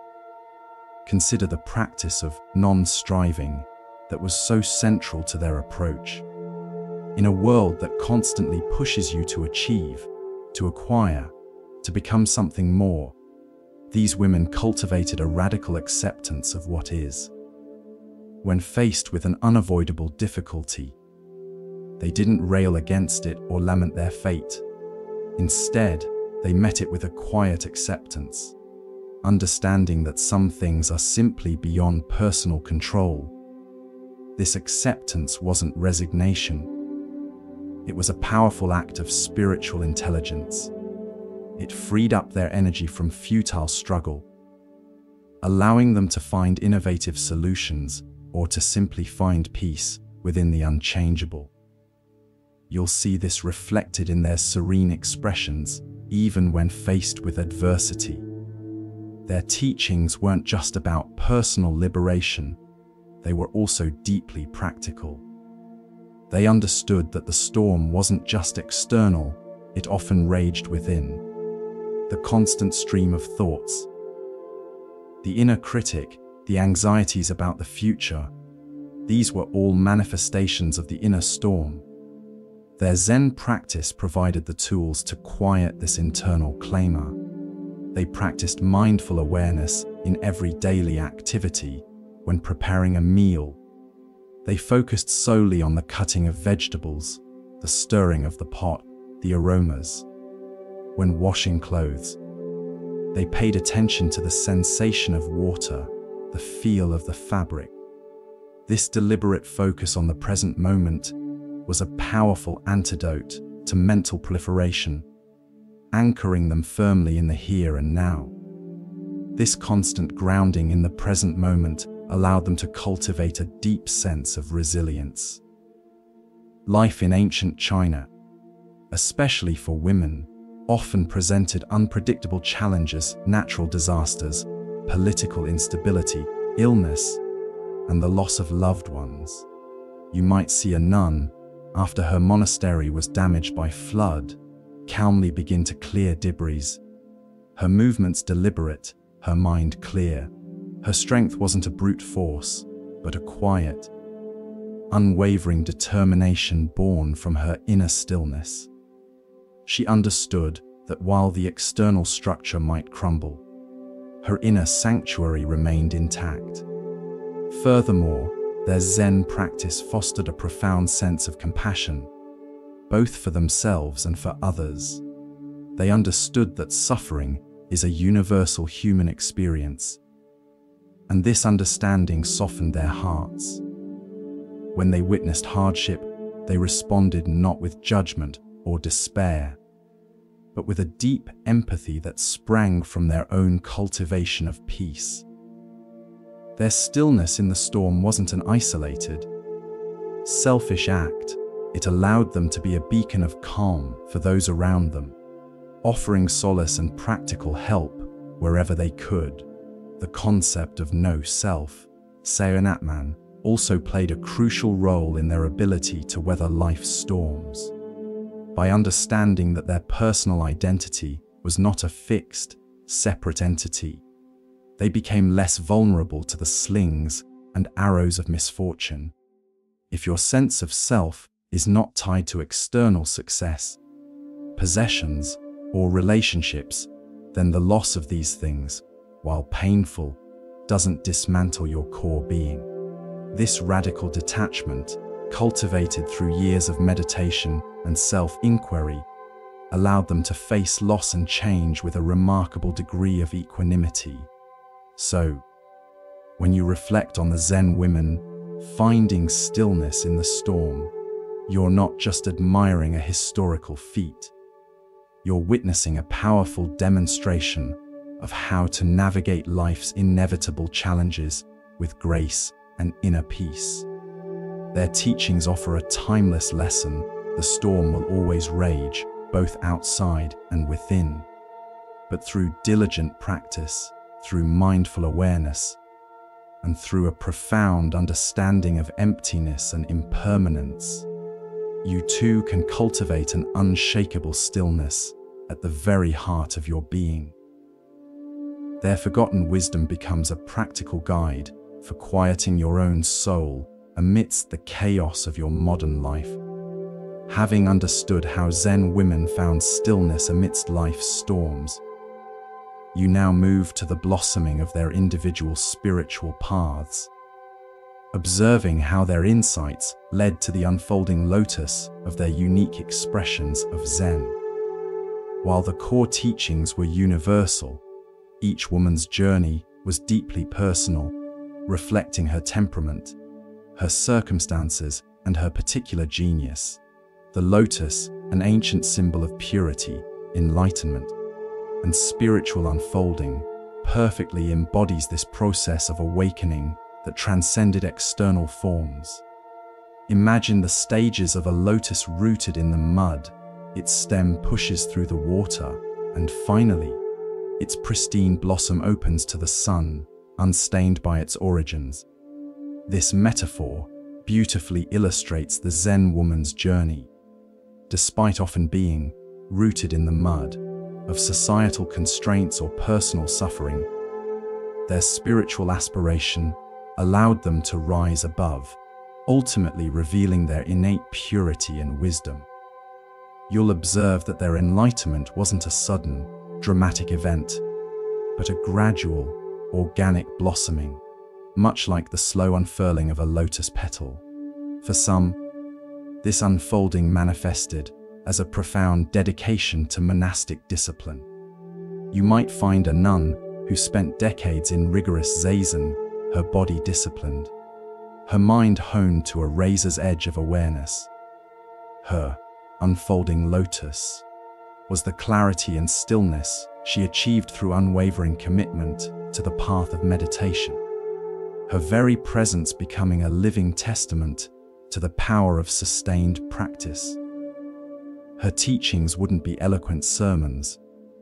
Consider the practice of non-striving that was so central to their approach. In a world that constantly pushes you to achieve, to acquire, to become something more, these women cultivated a radical acceptance of what is. When faced with an unavoidable difficulty, they didn't rail against it or lament their fate. Instead, they met it with a quiet acceptance, understanding that some things are simply beyond personal control. This acceptance wasn't resignation. It was a powerful act of spiritual intelligence. It freed up their energy from futile struggle, allowing them to find innovative solutions or to simply find peace within the unchangeable. You'll see this reflected in their serene expressions, even when faced with adversity. Their teachings weren't just about personal liberation, they were also deeply practical. They understood that the storm wasn't just external, it often raged within. The constant stream of thoughts, the inner critic, the anxieties about the future, these were all manifestations of the inner storm. Their Zen practice provided the tools to quiet this internal clamor. They practiced mindful awareness in every daily activity. When preparing a meal, they focused solely on the cutting of vegetables, the stirring of the pot, the aromas. When washing clothes, they paid attention to the sensation of water, the feel of the fabric. This deliberate focus on the present moment was a powerful antidote to mental proliferation, anchoring them firmly in the here and now. This constant grounding in the present moment allowed them to cultivate a deep sense of resilience. Life in ancient China, especially for women, often presented unpredictable challenges: natural disasters, political instability, illness, and the loss of loved ones. You might see a nun, after her monastery was damaged by flood, calmly begin to clear debris. Her movements deliberate, her mind clear. Her strength wasn't a brute force, but a quiet, unwavering determination born from her inner stillness. She understood that while the external structure might crumble, her inner sanctuary remained intact. Furthermore, their Zen practice fostered a profound sense of compassion, both for themselves and for others. They understood that suffering is a universal human experience, and this understanding softened their hearts. When they witnessed hardship, they responded not with judgment or despair, but with a deep empathy that sprang from their own cultivation of peace. Their stillness in the storm wasn't an isolated, selfish act. It allowed them to be a beacon of calm for those around them, offering solace and practical help wherever they could. The concept of no self, Sayanatman, also played a crucial role in their ability to weather life's storms. By understanding that their personal identity was not a fixed, separate entity, they became less vulnerable to the slings and arrows of misfortune. If your sense of self is not tied to external success, possessions, or relationships, then the loss of these things, while painful, doesn't dismantle your core being. This radical detachment, cultivated through years of meditation and self-inquiry, allowed them to face loss and change with a remarkable degree of equanimity. So, when you reflect on the Zen women finding stillness in the storm, you're not just admiring a historical feat. You're witnessing a powerful demonstration of how to navigate life's inevitable challenges with grace and inner peace. Their teachings offer a timeless lesson: the storm will always rage, both outside and within. But through diligent practice, through mindful awareness, and through a profound understanding of emptiness and impermanence, you too can cultivate an unshakable stillness at the very heart of your being. Their forgotten wisdom becomes a practical guide for quieting your own soul amidst the chaos of your modern life. Having understood how Zen women found stillness amidst life's storms, you now move to the blossoming of their individual spiritual paths, observing how their insights led to the unfolding lotus of their unique expressions of Zen. While the core teachings were universal, each woman's journey was deeply personal, reflecting her temperament, her circumstances, and her particular genius. The lotus, an ancient symbol of purity, enlightenment, and spiritual unfolding, perfectly embodies this process of awakening that transcended external forms. Imagine the stages of a lotus rooted in the mud. Its stem pushes through the water, and finally, its pristine blossom opens to the sun, unstained by its origins. This metaphor beautifully illustrates the Zen woman's journey. Despite often being rooted in the mud of societal constraints or personal suffering, their spiritual aspiration allowed them to rise above, ultimately revealing their innate purity and wisdom. You'll observe that their enlightenment wasn't a sudden, dramatic event, but a gradual, organic blossoming, much like the slow unfurling of a lotus petal. For some, this unfolding manifested as a profound dedication to monastic discipline. You might find a nun who spent decades in rigorous zazen, her body disciplined, her mind honed to a razor's edge of awareness. Her unfolding lotus was the clarity and stillness she achieved through unwavering commitment to the path of meditation, her very presence becoming a living testament to the power of sustained practice. Her teachings wouldn't be eloquent sermons,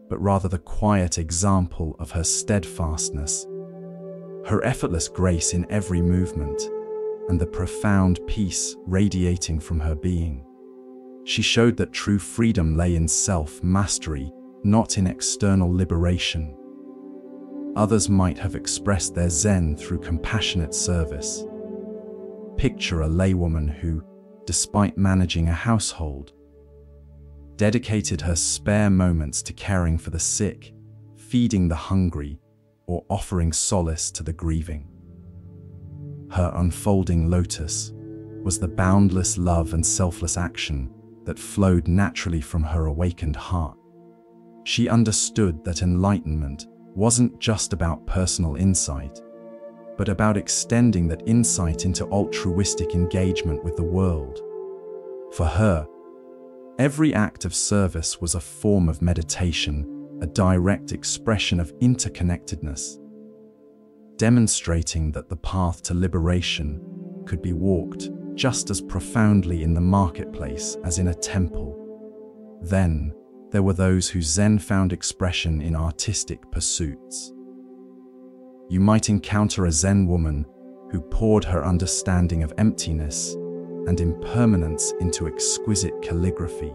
but rather the quiet example of her steadfastness, her effortless grace in every movement, and the profound peace radiating from her being. She showed that true freedom lay in self-mastery, not in external liberation. Others might have expressed their Zen through compassionate service. Picture a laywoman who, despite managing a household, dedicated her spare moments to caring for the sick, feeding the hungry, or offering solace to the grieving. Her unfolding lotus was the boundless love and selfless action that flowed naturally from her awakened heart. She understood that enlightenment wasn't just about personal insight, but about extending that insight into altruistic engagement with the world. For her, every act of service was a form of meditation, a direct expression of interconnectedness, demonstrating that the path to liberation could be walked just as profoundly in the marketplace as in a temple. Then, there were those whose Zen found expression in artistic pursuits. You might encounter a Zen woman who poured her understanding of emptiness and impermanence into exquisite calligraphy.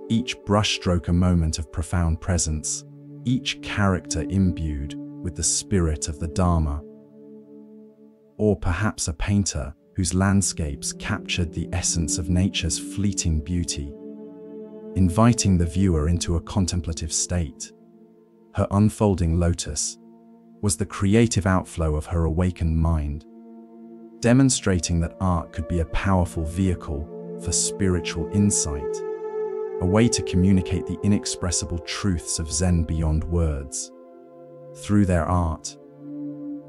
Each brushstroke a moment of profound presence, each character imbued with the spirit of the Dharma. Or perhaps a painter whose landscapes captured the essence of nature's fleeting beauty, inviting the viewer into a contemplative state. Her unfolding lotus was the creative outflow of her awakened mind, demonstrating that art could be a powerful vehicle for spiritual insight, a way to communicate the inexpressible truths of Zen beyond words. Through their art,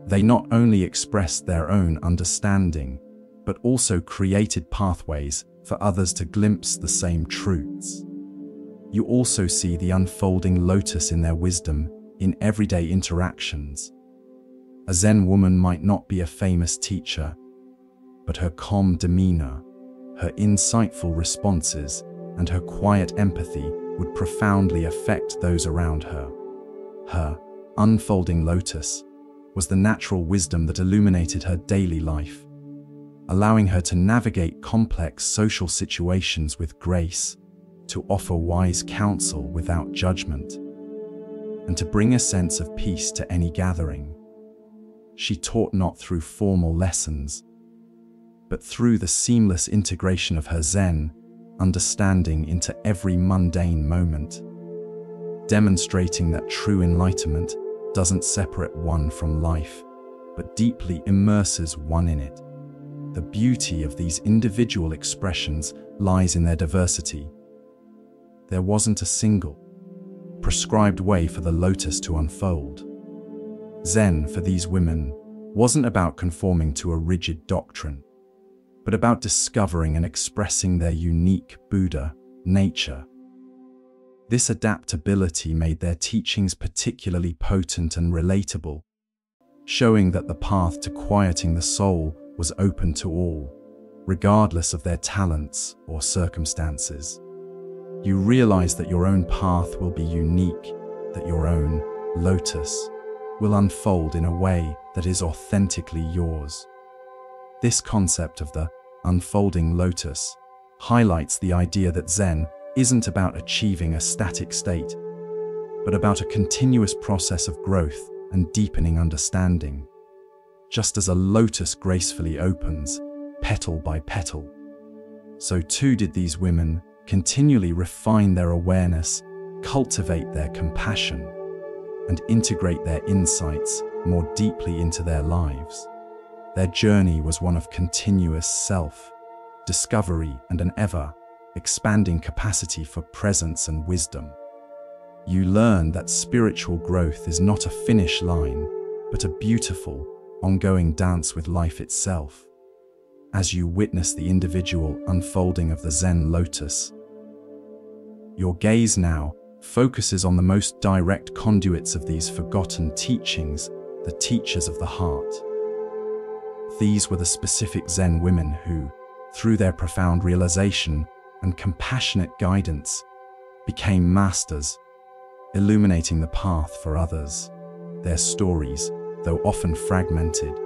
they not only expressed their own understanding, but also created pathways for others to glimpse the same truths. You also see the unfolding lotus in their wisdom in everyday interactions. A Zen woman might not be a famous teacher, but her calm demeanor, her insightful responses, and her quiet empathy would profoundly affect those around her. Her unfolding lotus was the natural wisdom that illuminated her daily life, allowing her to navigate complex social situations with grace, to offer wise counsel without judgment, and to bring a sense of peace to any gathering. She taught not through formal lessons, but through the seamless integration of her Zen understanding into every mundane moment, demonstrating that true enlightenment doesn't separate one from life, but deeply immerses one in it. The beauty of these individual expressions lies in their diversity. There wasn't a single, prescribed way for the lotus to unfold. Zen, for these women, wasn't about conforming to a rigid doctrine, but about discovering and expressing their unique Buddha nature. This adaptability made their teachings particularly potent and relatable, showing that the path to quieting the soul was open to all, regardless of their talents or circumstances. You realize that your own path will be unique, that your own lotus will unfold in a way that is authentically yours. This concept of the unfolding lotus highlights the idea that Zen isn't about achieving a static state, but about a continuous process of growth and deepening understanding. Just as a lotus gracefully opens, petal by petal, so too did these women continually refine their awareness, cultivate their compassion, and integrate their insights more deeply into their lives. Their journey was one of continuous self-discovery and an ever-expanding capacity for presence and wisdom. You learn that spiritual growth is not a finish line, but a beautiful, ongoing dance with life itself. As you witness the individual unfolding of the Zen lotus, your gaze now focuses on the most direct conduits of these forgotten teachings, the teachers of the heart. These were the specific Zen women who, through their profound realization and compassionate guidance, became masters, illuminating the path for others. Their stories, though often fragmented,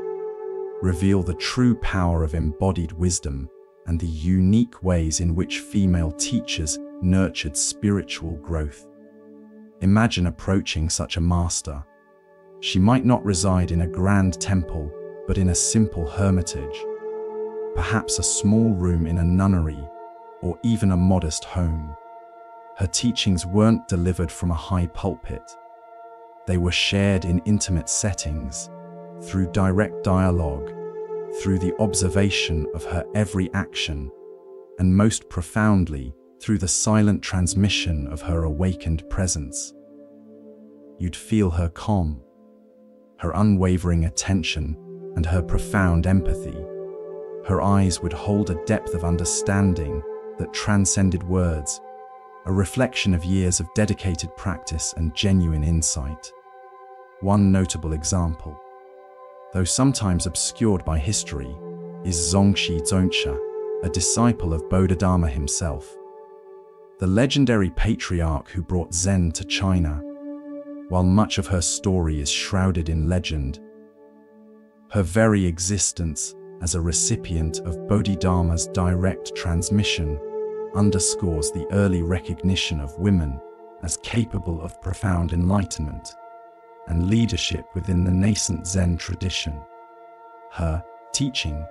reveal the true power of embodied wisdom and the unique ways in which female teachers nurtured spiritual growth. Imagine approaching such a master. She might not reside in a grand temple, but in a simple hermitage, perhaps a small room in a nunnery, or even a modest home. Her teachings weren't delivered from a high pulpit. They were shared in intimate settings, through direct dialogue, through the observation of her every action, and most profoundly, through the silent transmission of her awakened presence. You'd feel her calm, her unwavering attention, and her profound empathy. Her eyes would hold a depth of understanding that transcended words, a reflection of years of dedicated practice and genuine insight. One notable example, though sometimes obscured by history, is Zongshi Dzongche, a disciple of Bodhidharma himself, the legendary patriarch who brought Zen to China. While much of her story is shrouded in legend, her very existence as a recipient of Bodhidharma's direct transmission underscores the early recognition of women as capable of profound enlightenment and leadership within the nascent Zen tradition. Her teaching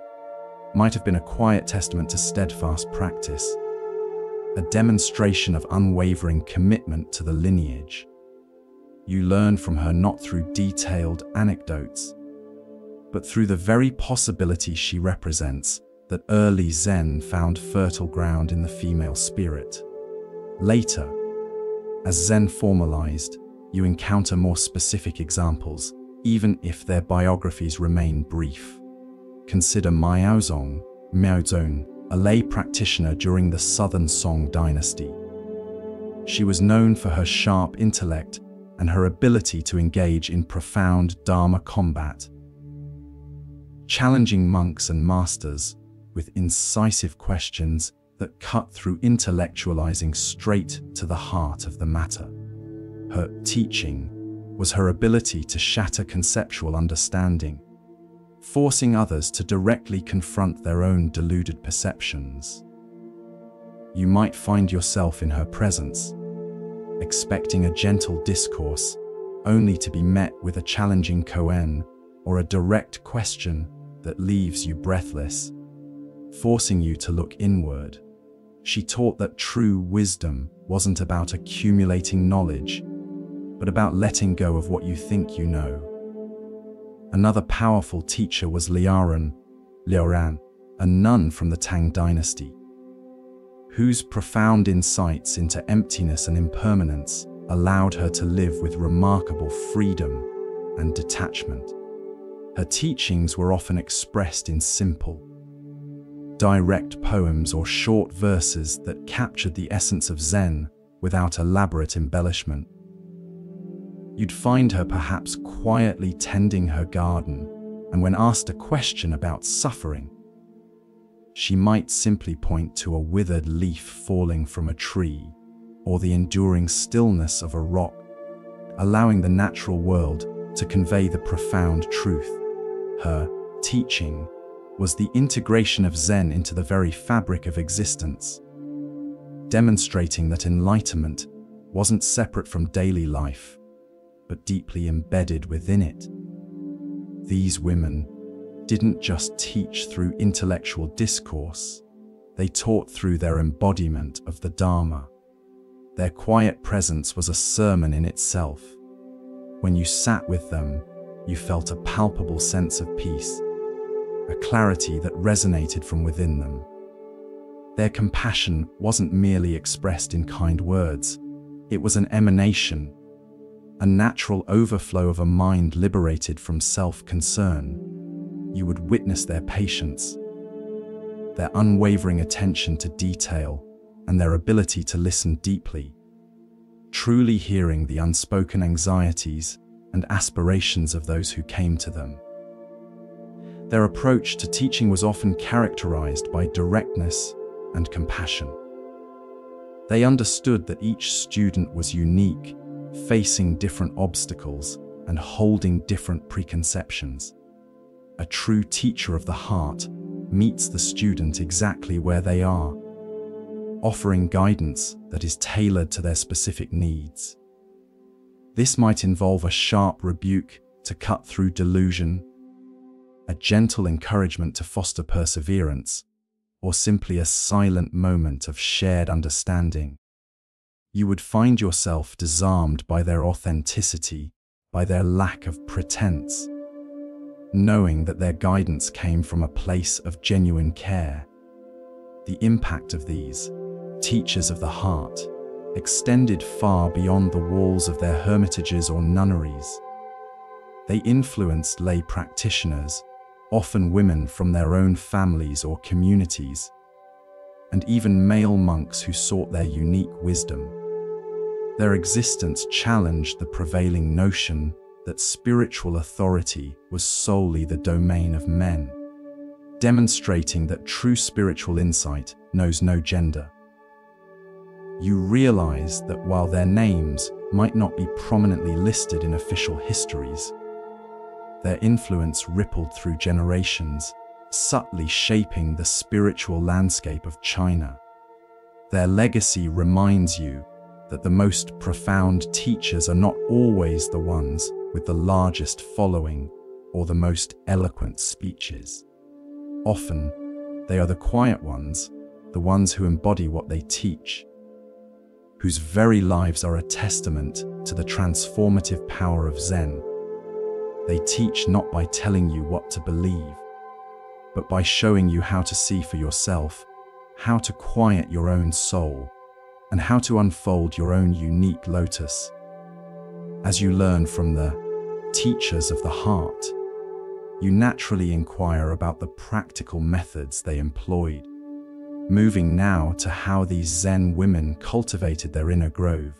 might have been a quiet testament to steadfast practice, a demonstration of unwavering commitment to the lineage. You learn from her not through detailed anecdotes, but through the very possibility she represents that early Zen found fertile ground in the female spirit. Later, as Zen formalized, you encounter more specific examples, even if their biographies remain brief. Consider Miaozong, a lay practitioner during the Southern Song dynasty. She was known for her sharp intellect and her ability to engage in profound Dharma combat, challenging monks and masters with incisive questions that cut through intellectualizing straight to the heart of the matter. Her teaching was her ability to shatter conceptual understanding, forcing others to directly confront their own deluded perceptions. You might find yourself in her presence, expecting a gentle discourse, only to be met with a challenging koan or a direct question that leaves you breathless, forcing you to look inward. She taught that true wisdom wasn't about accumulating knowledge, but about letting go of what you think you know. Another powerful teacher was Liaoran, a nun from the Tang dynasty, whose profound insights into emptiness and impermanence allowed her to live with remarkable freedom and detachment. Her teachings were often expressed in simple, direct poems or short verses that captured the essence of Zen without elaborate embellishment. You'd find her perhaps quietly tending her garden, and when asked a question about suffering, she might simply point to a withered leaf falling from a tree or the enduring stillness of a rock, allowing the natural world to convey the profound truth. Her teaching was the integration of Zen into the very fabric of existence, demonstrating that enlightenment wasn't separate from daily life, but deeply embedded within it. These women didn't just teach through intellectual discourse, they taught through their embodiment of the Dharma. Their quiet presence was a sermon in itself. When you sat with them, you felt a palpable sense of peace, a clarity that resonated from within them. Their compassion wasn't merely expressed in kind words, it was an emanation, a natural overflow of a mind liberated from self-concern. You would witness their patience, their unwavering attention to detail, and their ability to listen deeply. truly hearing the unspoken anxieties and aspirations of those who came to them. Their approach to teaching was often characterized by directness and compassion. They understood that each student was unique, facing different obstacles and holding different preconceptions. A true teacher of the heart meets the student exactly where they are, offering guidance that is tailored to their specific needs. This might involve a sharp rebuke to cut through delusion, a gentle encouragement to foster perseverance, or simply a silent moment of shared understanding. You would find yourself disarmed by their authenticity, by their lack of pretense, knowing that their guidance came from a place of genuine care. The impact of these teachers of the heart extended far beyond the walls of their hermitages or nunneries. They influenced lay practitioners, often women from their own families or communities, and even male monks who sought their unique wisdom. Their existence challenged the prevailing notion that spiritual authority was solely the domain of men, demonstrating that true spiritual insight knows no gender. You realize that while their names might not be prominently listed in official histories, their influence rippled through generations, subtly shaping the spiritual landscape of China. Their legacy reminds you that the most profound teachers are not always the ones with the largest following or the most eloquent speeches. Often, they are the quiet ones, the ones who embody what they teach, whose very lives are a testament to the transformative power of Zen. They teach not by telling you what to believe, but by showing you how to see for yourself, how to quiet your own soul, and how to unfold your own unique lotus. As you learn from the teachers of the heart, you naturally inquire about the practical methods they employed, moving now to how these Zen women cultivated their inner grove.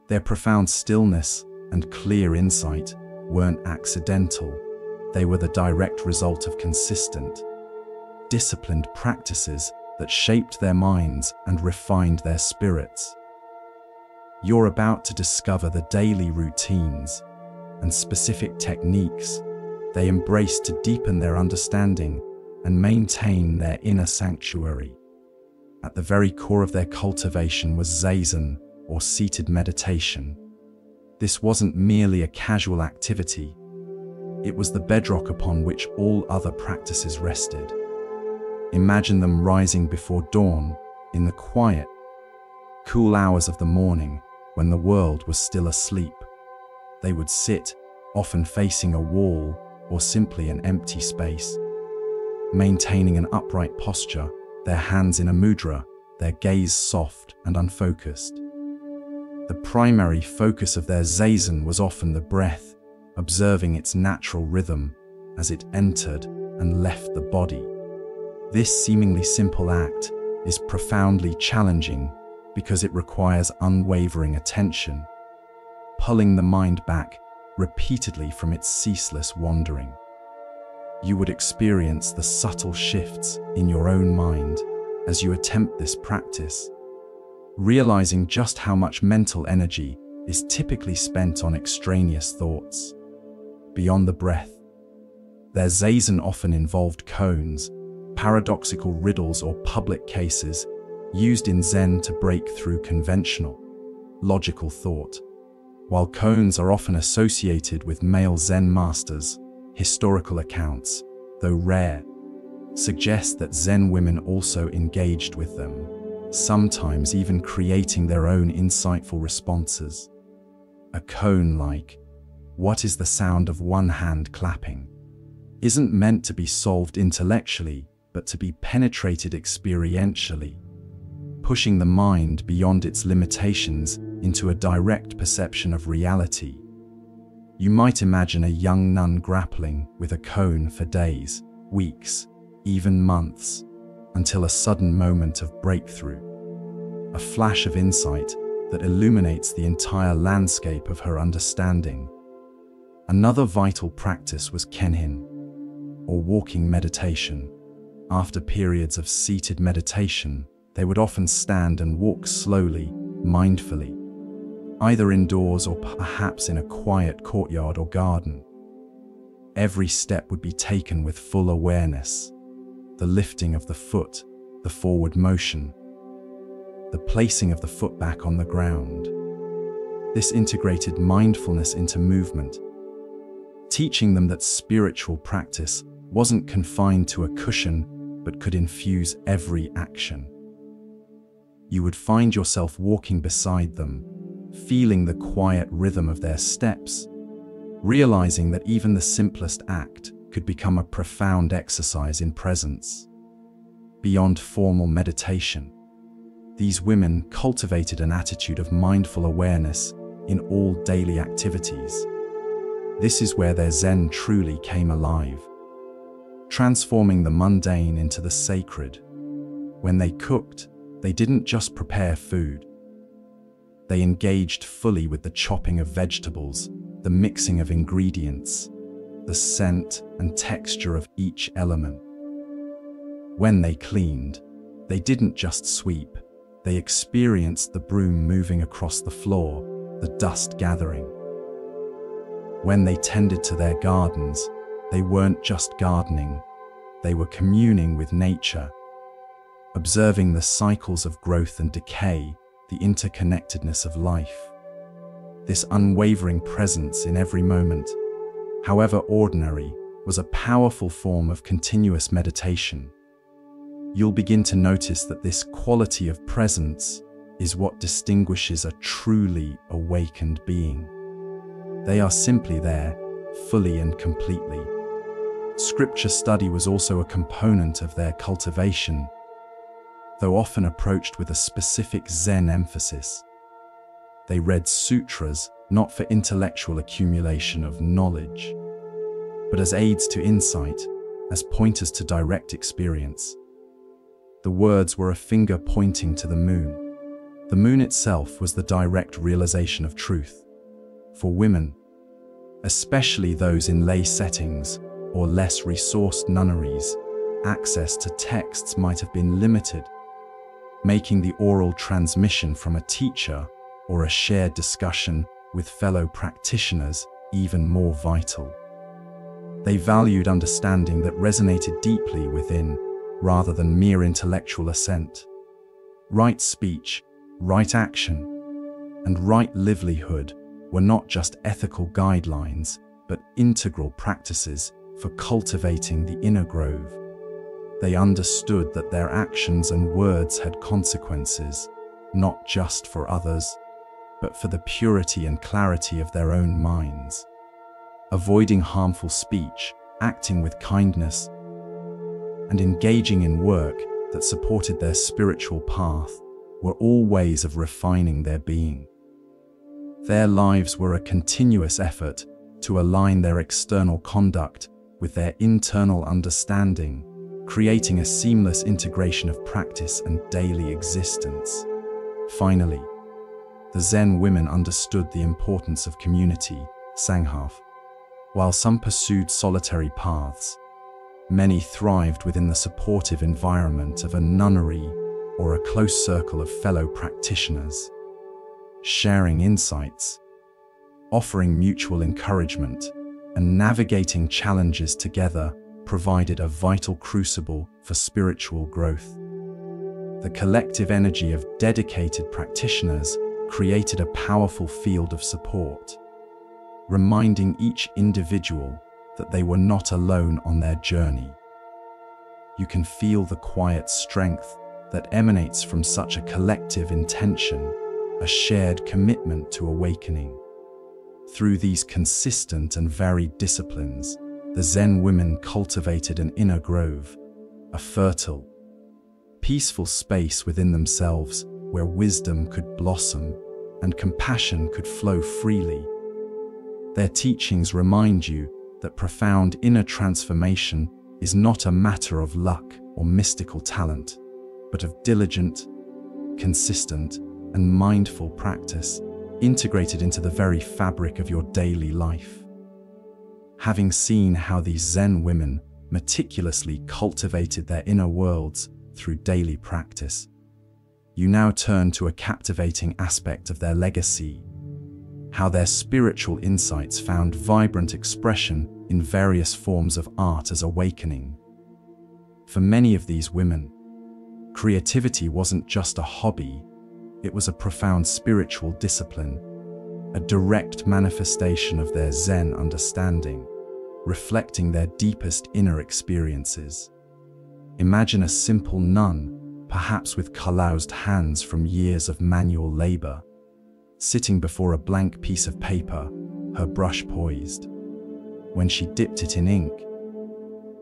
Their profound stillness and clear insight weren't accidental. They were the direct result of consistent, disciplined practices that shaped their minds and refined their spirits. You're about to discover the daily routines and specific techniques they embraced to deepen their understanding and maintain their inner sanctuary. At the very core of their cultivation was Zazen, or seated meditation. This wasn't merely a casual activity. It was the bedrock upon which all other practices rested. Imagine them rising before dawn in the quiet, cool hours of the morning when the world was still asleep. They would sit, often facing a wall or simply an empty space, maintaining an upright posture, their hands in a mudra, their gaze soft and unfocused. The primary focus of their Zazen was often the breath, observing its natural rhythm as it entered and left the body. This seemingly simple act is profoundly challenging because it requires unwavering attention, pulling the mind back repeatedly from its ceaseless wandering. You would experience the subtle shifts in your own mind as you attempt this practice, realizing just how much mental energy is typically spent on extraneous thoughts. Beyond the breath, their Zazen often involved koans, paradoxical riddles or public cases used in Zen to break through conventional, logical thought. While koans are often associated with male Zen masters, historical accounts, though rare, suggest that Zen women also engaged with them, sometimes even creating their own insightful responses. A koan like, "What is the sound of one hand clapping?" isn't meant to be solved intellectually, but to be penetrated experientially, pushing the mind beyond its limitations into a direct perception of reality. You might imagine a young nun grappling with a koan for days, weeks, even months, until a sudden moment of breakthrough, a flash of insight that illuminates the entire landscape of her understanding. Another vital practice was Kenhin, or walking meditation. After periods of seated meditation, they would often stand and walk slowly, mindfully, either indoors or perhaps in a quiet courtyard or garden. Every step would be taken with full awareness. The lifting of the foot, the forward motion, the placing of the foot back on the ground. This integrated mindfulness into movement, teaching them that spiritual practice wasn't confined to a cushion, but could infuse every action. You would find yourself walking beside them, feeling the quiet rhythm of their steps, realizing that even the simplest act could become a profound exercise in presence. Beyond formal meditation, these women cultivated an attitude of mindful awareness in all daily activities. This is where their Zen truly came alive, transforming the mundane into the sacred. When they cooked, they didn't just prepare food. They engaged fully with the chopping of vegetables, the mixing of ingredients, the scent and texture of each element. When they cleaned, they didn't just sweep. They experienced the broom moving across the floor, the dust gathering. When they tended to their gardens, they weren't just gardening, they were communing with nature, observing the cycles of growth and decay, the interconnectedness of life. This unwavering presence in every moment, however ordinary, was a powerful form of continuous meditation. You'll begin to notice that this quality of presence is what distinguishes a truly awakened being. They are simply there, fully and completely. Scripture study was also a component of their cultivation, though often approached with a specific Zen emphasis. They read sutras not for intellectual accumulation of knowledge, but as aids to insight, as pointers to direct experience. The words were a finger pointing to the moon. The moon itself was the direct realization of truth. For women, especially those in lay settings or less resourced nunneries, access to texts might have been limited, making the oral transmission from a teacher or a shared discussion with fellow practitioners even more vital. They valued understanding that resonated deeply within, rather than mere intellectual assent. Right speech, right action, and right livelihood were not just ethical guidelines, but integral practices for cultivating the inner grove. They understood that their actions and words had consequences, not just for others, but for the purity and clarity of their own minds. Avoiding harmful speech, acting with kindness, and engaging in work that supported their spiritual path were all ways of refining their being. Their lives were a continuous effort to align their external conduct with their internal understanding, creating a seamless integration of practice and daily existence. Finally, the Zen women understood the importance of community, Sangha. While some pursued solitary paths, many thrived within the supportive environment of a nunnery or a close circle of fellow practitioners, sharing insights, offering mutual encouragement, and navigating challenges together provided a vital crucible for spiritual growth. The collective energy of dedicated practitioners created a powerful field of support, reminding each individual that they were not alone on their journey. You can feel the quiet strength that emanates from such a collective intention, a shared commitment to awakening. Through these consistent and varied disciplines, the Zen women cultivated an inner grove, a fertile, peaceful space within themselves where wisdom could blossom and compassion could flow freely. Their teachings remind you that profound inner transformation is not a matter of luck or mystical talent, but of diligent, consistent, and mindful practice integrated into the very fabric of your daily life. Having seen how these Zen women meticulously cultivated their inner worlds through daily practice, you now turn to a captivating aspect of their legacy: how their spiritual insights found vibrant expression in various forms of art as awakening. For many of these women, creativity wasn't just a hobby, it was a profound spiritual discipline, a direct manifestation of their Zen understanding, reflecting their deepest inner experiences. Imagine a simple nun, perhaps with calloused hands from years of manual labor, sitting before a blank piece of paper, her brush poised. When she dipped it in ink,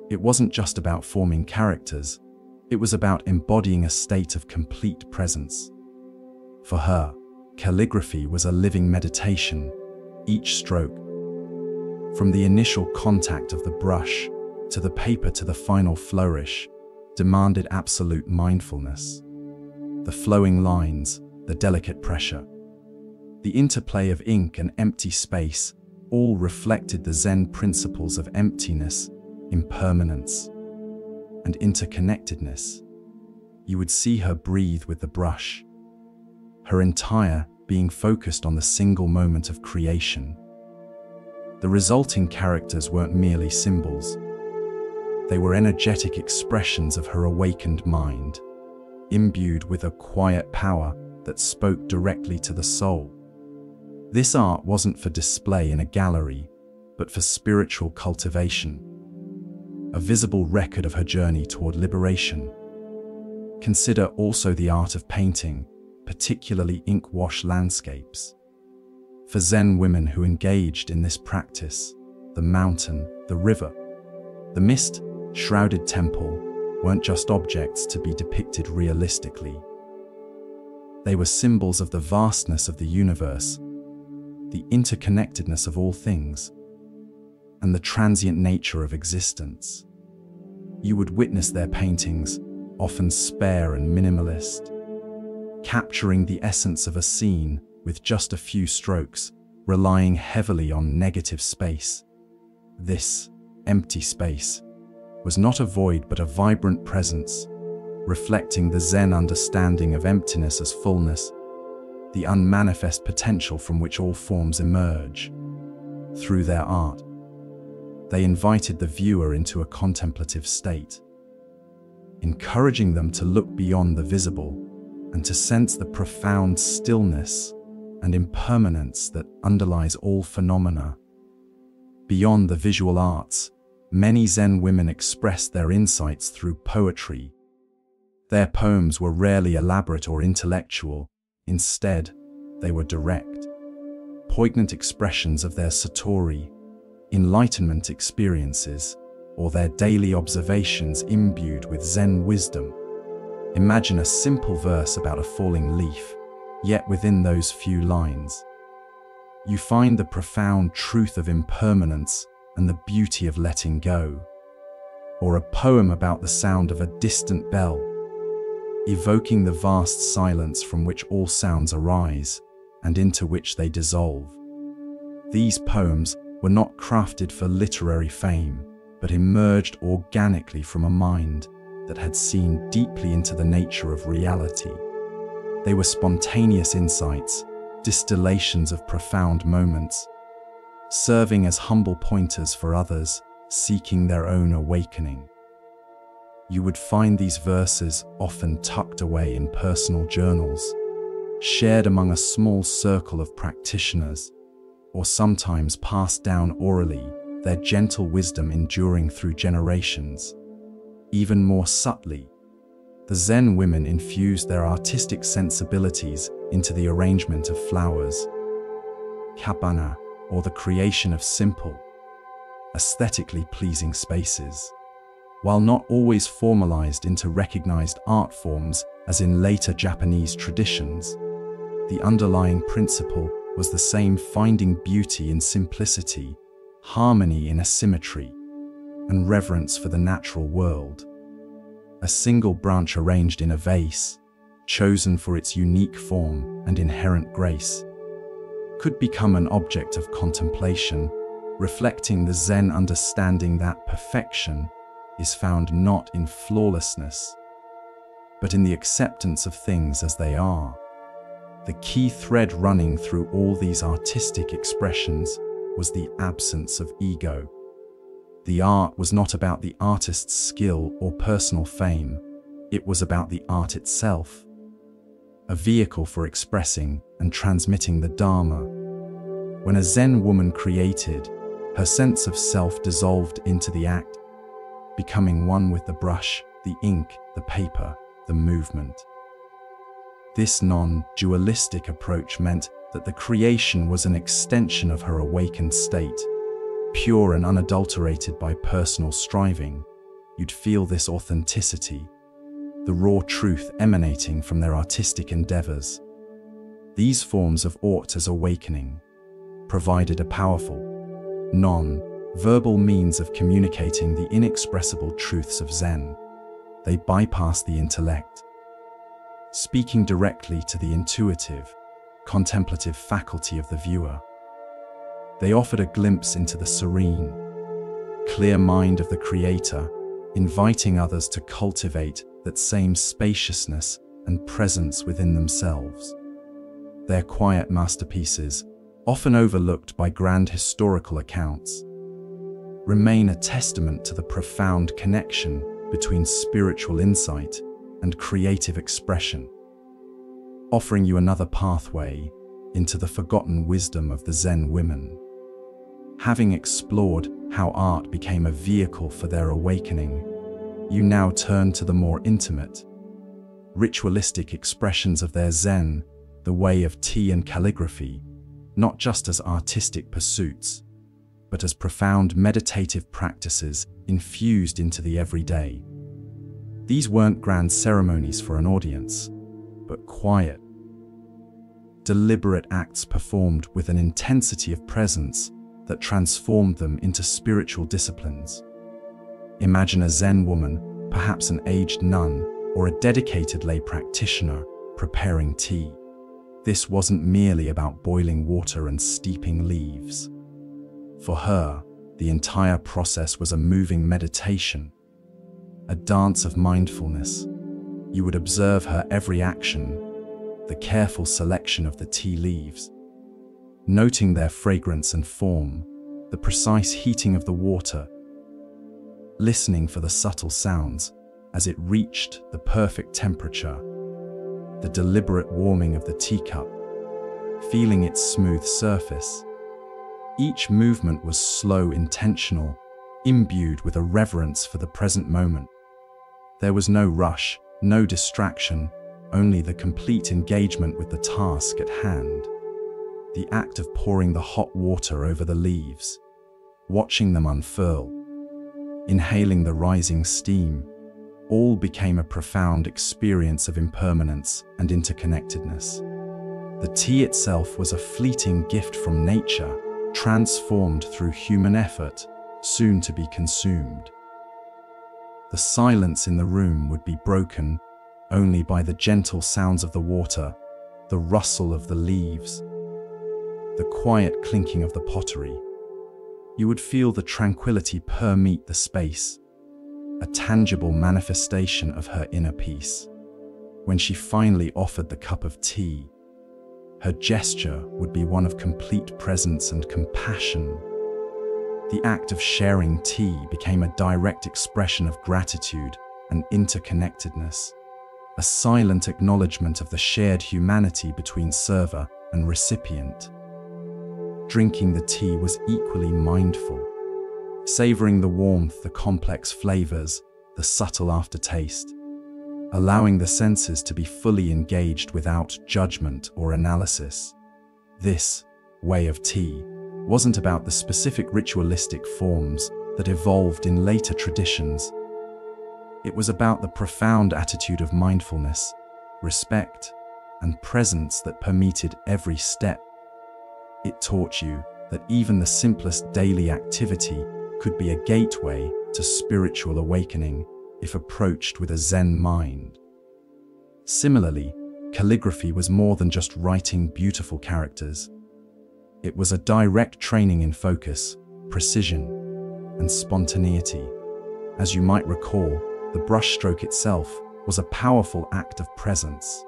it wasn't just about forming characters, it was about embodying a state of complete presence. For her, calligraphy was a living meditation. Each stroke, from the initial contact of the brush to the paper to the final flourish, demanded absolute mindfulness. The flowing lines, the delicate pressure, the interplay of ink and empty space all reflected the Zen principles of emptiness, impermanence, and interconnectedness. You would see her breathe with the brush, her entire being focused on the single moment of creation. The resulting characters weren't merely symbols. They were energetic expressions of her awakened mind, imbued with a quiet power that spoke directly to the soul. This art wasn't for display in a gallery, but for spiritual cultivation, a visible record of her journey toward liberation. Consider also the art of painting, particularly ink wash landscapes. For Zen women who engaged in this practice, the mountain, the river, the mist-shrouded temple weren't just objects to be depicted realistically. They were symbols of the vastness of the universe, the interconnectedness of all things, and the transient nature of existence. You would witness their paintings, often spare and minimalist, capturing the essence of a scene with just a few strokes, relying heavily on negative space. This empty space was not a void but a vibrant presence, reflecting the Zen understanding of emptiness as fullness, the unmanifest potential from which all forms emerge. Through their art, they invited the viewer into a contemplative state, encouraging them to look beyond the visible and to sense the profound stillness and impermanence that underlies all phenomena. Beyond the visual arts, many Zen women expressed their insights through poetry. Their poems were rarely elaborate or intellectual. Instead, they were direct, poignant expressions of their satori, enlightenment experiences, or their daily observations imbued with Zen wisdom. Imagine a simple verse about a falling leaf, yet within those few lines, you find the profound truth of impermanence and the beauty of letting go. Or a poem about the sound of a distant bell, evoking the vast silence from which all sounds arise and into which they dissolve. These poems were not crafted for literary fame, but emerged organically from a mind that had seen deeply into the nature of reality. They were spontaneous insights, distillations of profound moments, serving as humble pointers for others seeking their own awakening. You would find these verses often tucked away in personal journals, shared among a small circle of practitioners, or sometimes passed down orally, their gentle wisdom enduring through generations. Even more subtly, the Zen women infused their artistic sensibilities into the arrangement of flowers, kabana, or the creation of simple, aesthetically pleasing spaces. While not always formalized into recognized art forms as in later Japanese traditions, the underlying principle was the same: finding beauty in simplicity, harmony in asymmetry, and reverence for the natural world. A single branch arranged in a vase, chosen for its unique form and inherent grace, could become an object of contemplation, reflecting the Zen understanding that perfection is found not in flawlessness, but in the acceptance of things as they are. The key thread running through all these artistic expressions was the absence of ego. The art was not about the artist's skill or personal fame, it was about the art itself, a vehicle for expressing and transmitting the Dharma. When a Zen woman created, her sense of self dissolved into the act, becoming one with the brush, the ink, the paper, the movement. This non-dualistic approach meant that the creation was an extension of her awakened state, pure and unadulterated by personal striving. You'd feel this authenticity, the raw truth emanating from their artistic endeavors. These forms of art as awakening provided a powerful, non-verbal means of communicating the inexpressible truths of Zen. They bypassed the intellect, speaking directly to the intuitive, contemplative faculty of the viewer. They offered a glimpse into the serene, clear mind of the creator, inviting others to cultivate that same spaciousness and presence within themselves. Their quiet masterpieces, often overlooked by grand historical accounts, remain a testament to the profound connection between spiritual insight and creative expression, offering you another pathway into the forgotten wisdom of the Zen women. Having explored how art became a vehicle for their awakening, you now turn to the more intimate, ritualistic expressions of their Zen, the way of tea and calligraphy, not just as artistic pursuits, but as profound meditative practices infused into the everyday. These weren't grand ceremonies for an audience, but quiet, deliberate acts performed with an intensity of presence that transformed them into spiritual disciplines. Imagine a Zen woman, perhaps an aged nun or a dedicated lay practitioner, preparing tea. This wasn't merely about boiling water and steeping leaves. For her, the entire process was a moving meditation, a dance of mindfulness. You would observe her every action, the careful selection of the tea leaves, noting their fragrance and form, the precise heating of the water, listening for the subtle sounds as it reached the perfect temperature, the deliberate warming of the teacup, feeling its smooth surface. Each movement was slow, intentional, imbued with a reverence for the present moment. There was no rush, no distraction, only the complete engagement with the task at hand. The act of pouring the hot water over the leaves, watching them unfurl, inhaling the rising steam, all became a profound experience of impermanence and interconnectedness. The tea itself was a fleeting gift from nature, transformed through human effort, soon to be consumed. The silence in the room would be broken only by the gentle sounds of the water, the rustle of the leaves, the quiet clinking of the pottery. You would feel the tranquility permeate the space, a tangible manifestation of her inner peace. When she finally offered the cup of tea, her gesture would be one of complete presence and compassion. The act of sharing tea became a direct expression of gratitude and interconnectedness, a silent acknowledgement of the shared humanity between server and recipient. Drinking the tea was equally mindful, savoring the warmth, the complex flavors, the subtle aftertaste, allowing the senses to be fully engaged without judgment or analysis. This way of tea wasn't about the specific ritualistic forms that evolved in later traditions. It was about the profound attitude of mindfulness, respect, and presence that permeated every step. It taught you that even the simplest daily activity could be a gateway to spiritual awakening if approached with a Zen mind. Similarly, calligraphy was more than just writing beautiful characters. It was a direct training in focus, precision, and spontaneity. As you might recall, the brushstroke itself was a powerful act of presence.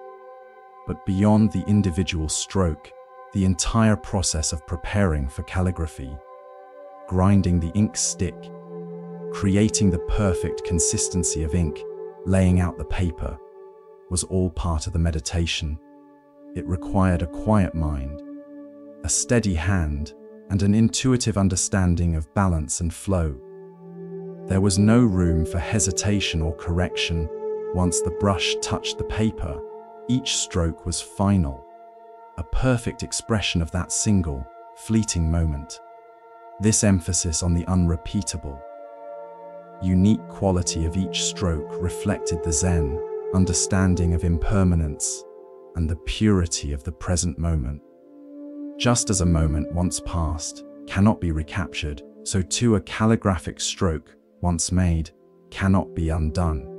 But beyond the individual stroke, the entire process of preparing for calligraphy, grinding the ink stick, creating the perfect consistency of ink, laying out the paper, was all part of the meditation. It required a quiet mind, a steady hand, and an intuitive understanding of balance and flow. There was no room for hesitation or correction. Once the brush touched the paper, each stroke was final, a perfect expression of that single, fleeting moment. This emphasis on the unrepeatable, unique quality of each stroke reflected the Zen understanding of impermanence and the purity of the present moment. Just as a moment once past cannot be recaptured, so too a calligraphic stroke once made cannot be undone.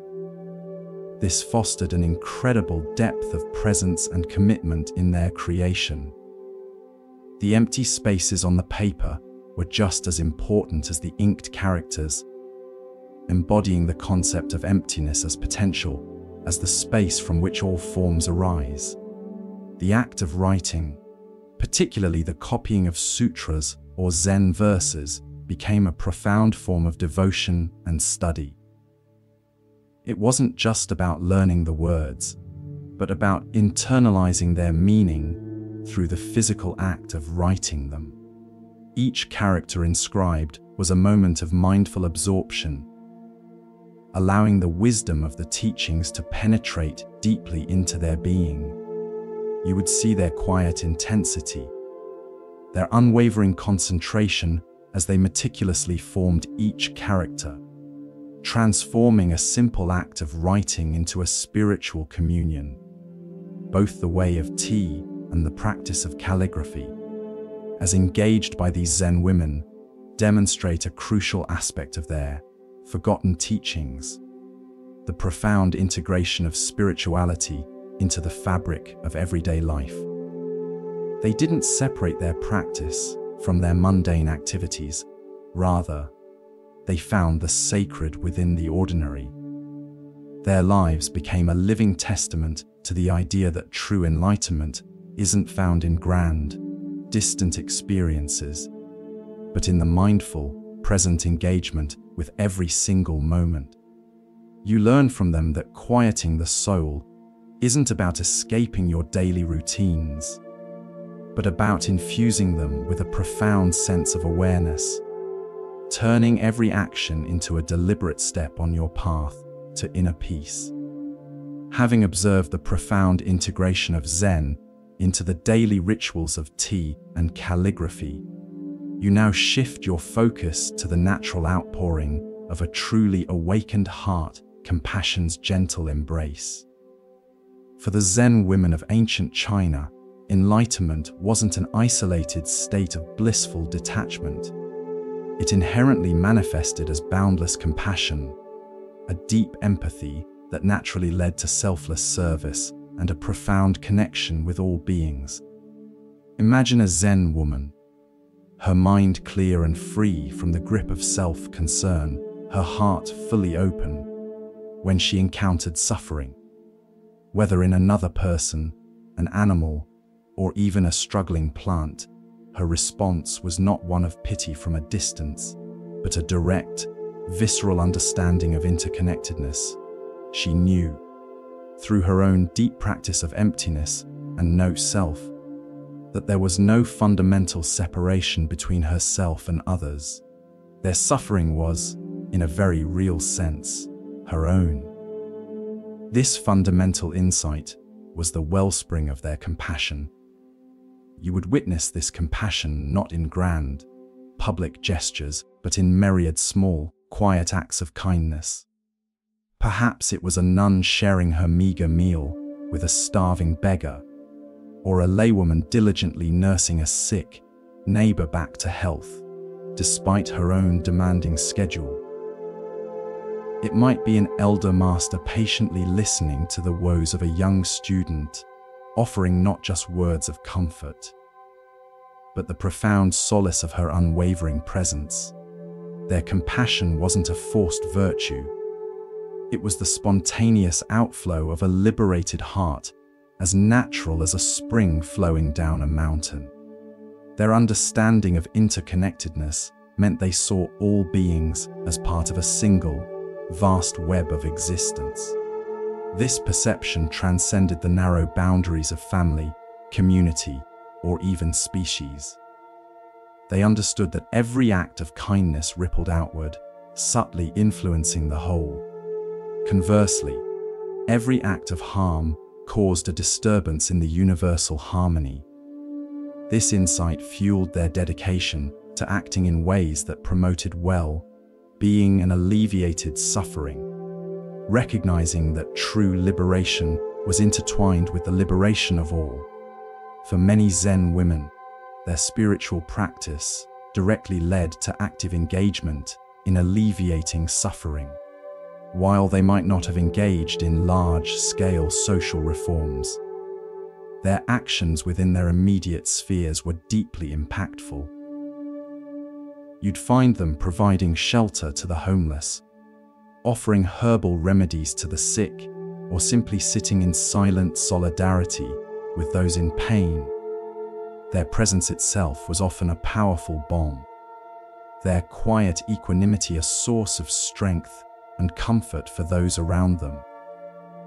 This fostered an incredible depth of presence and commitment in their creation. The empty spaces on the paper were just as important as the inked characters, embodying the concept of emptiness as potential, as the space from which all forms arise. The act of writing, particularly the copying of sutras or Zen verses, became a profound form of devotion and study. It wasn't just about learning the words, but about internalizing their meaning through the physical act of writing them. Each character inscribed was a moment of mindful absorption, allowing the wisdom of the teachings to penetrate deeply into their being. You would see their quiet intensity, their unwavering concentration as they meticulously formed each character, transforming a simple act of writing into a spiritual communion. Both the way of tea and the practice of calligraphy, as engaged by these Zen women, demonstrate a crucial aspect of their forgotten teachings, the profound integration of spirituality into the fabric of everyday life. They didn't separate their practice from their mundane activities. Rather, they found the sacred within the ordinary. Their lives became a living testament to the idea that true enlightenment isn't found in grand, distant experiences, but in the mindful, present engagement with every single moment. You learn from them that quieting the soul isn't about escaping your daily routines, but about infusing them with a profound sense of awareness, turning every action into a deliberate step on your path to inner peace. Having observed the profound integration of Zen into the daily rituals of tea and calligraphy, you now shift your focus to the natural outpouring of a truly awakened heart, compassion's gentle embrace. For the Zen women of ancient China, enlightenment wasn't an isolated state of blissful detachment. It inherently manifested as boundless compassion, a deep empathy that naturally led to selfless service and a profound connection with all beings. Imagine a Zen woman, her mind clear and free from the grip of self-concern, her heart fully open, when she encountered suffering. Whether in another person, an animal, or even a struggling plant, her response was not one of pity from a distance, but a direct, visceral understanding of interconnectedness. She knew, through her own deep practice of emptiness and no self, that there was no fundamental separation between herself and others. Their suffering was, in a very real sense, her own. This fundamental insight was the wellspring of their compassion. You would witness this compassion not in grand, public gestures, but in myriad small, quiet acts of kindness. Perhaps it was a nun sharing her meager meal with a starving beggar, or a laywoman diligently nursing a sick neighbor back to health, despite her own demanding schedule. It might be an elder master patiently listening to the woes of a young student, offering not just words of comfort, but the profound solace of her unwavering presence. Their compassion wasn't a forced virtue. It was the spontaneous outflow of a liberated heart, as natural as a spring flowing down a mountain. Their understanding of interconnectedness meant they saw all beings as part of a single, vast web of existence. This perception transcended the narrow boundaries of family, community, or even species. They understood that every act of kindness rippled outward, subtly influencing the whole. Conversely, every act of harm caused a disturbance in the universal harmony. This insight fueled their dedication to acting in ways that promoted well-being and alleviated suffering, recognizing that true liberation was intertwined with the liberation of all. For many Zen women, their spiritual practice directly led to active engagement in alleviating suffering. While they might not have engaged in large-scale social reforms, their actions within their immediate spheres were deeply impactful. You'd find them providing shelter to the homeless, offering herbal remedies to the sick, or simply sitting in silent solidarity with those in pain. Their presence itself was often a powerful balm, their quiet equanimity a source of strength and comfort for those around them.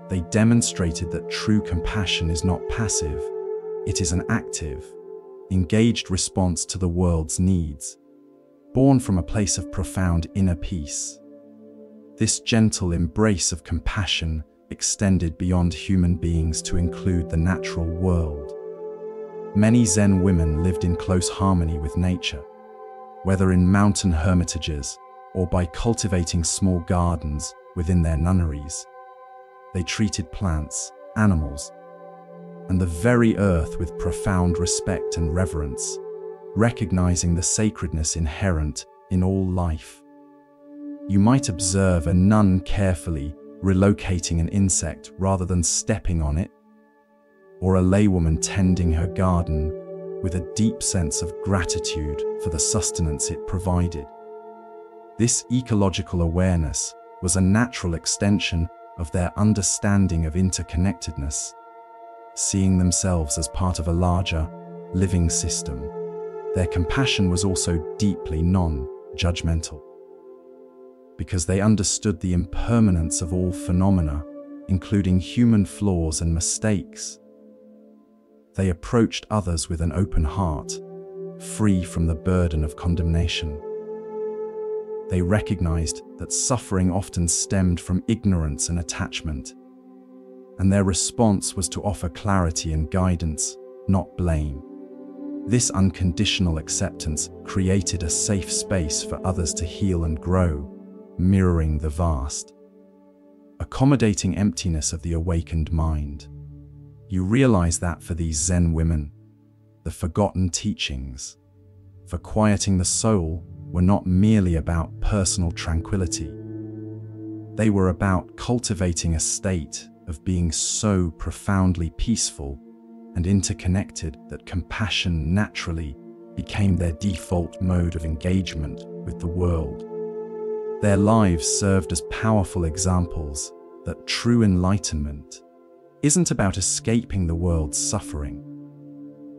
They demonstrated that true compassion is not passive, it is an active, engaged response to the world's needs, born from a place of profound inner peace. This gentle embrace of compassion extended beyond human beings to include the natural world. Many Zen women lived in close harmony with nature, whether in mountain hermitages or by cultivating small gardens within their nunneries. They treated plants, animals, and the very earth with profound respect and reverence, recognizing the sacredness inherent in all life. You might observe a nun carefully relocating an insect rather than stepping on it, or a laywoman tending her garden with a deep sense of gratitude for the sustenance it provided. This ecological awareness was a natural extension of their understanding of interconnectedness, seeing themselves as part of a larger, living system. Their compassion was also deeply non-judgmental, because they understood the impermanence of all phenomena, including human flaws and mistakes. They approached others with an open heart, free from the burden of condemnation. They recognized that suffering often stemmed from ignorance and attachment, and their response was to offer clarity and guidance, not blame. This unconditional acceptance created a safe space for others to heal and grow, mirroring the vast, accommodating emptiness of the awakened mind. You realize that for these Zen women, the forgotten teachings for quieting the soul were not merely about personal tranquility. They were about cultivating a state of being so profoundly peaceful and interconnected that compassion naturally became their default mode of engagement with the world. Their lives served as powerful examples that true enlightenment isn't about escaping the world's suffering,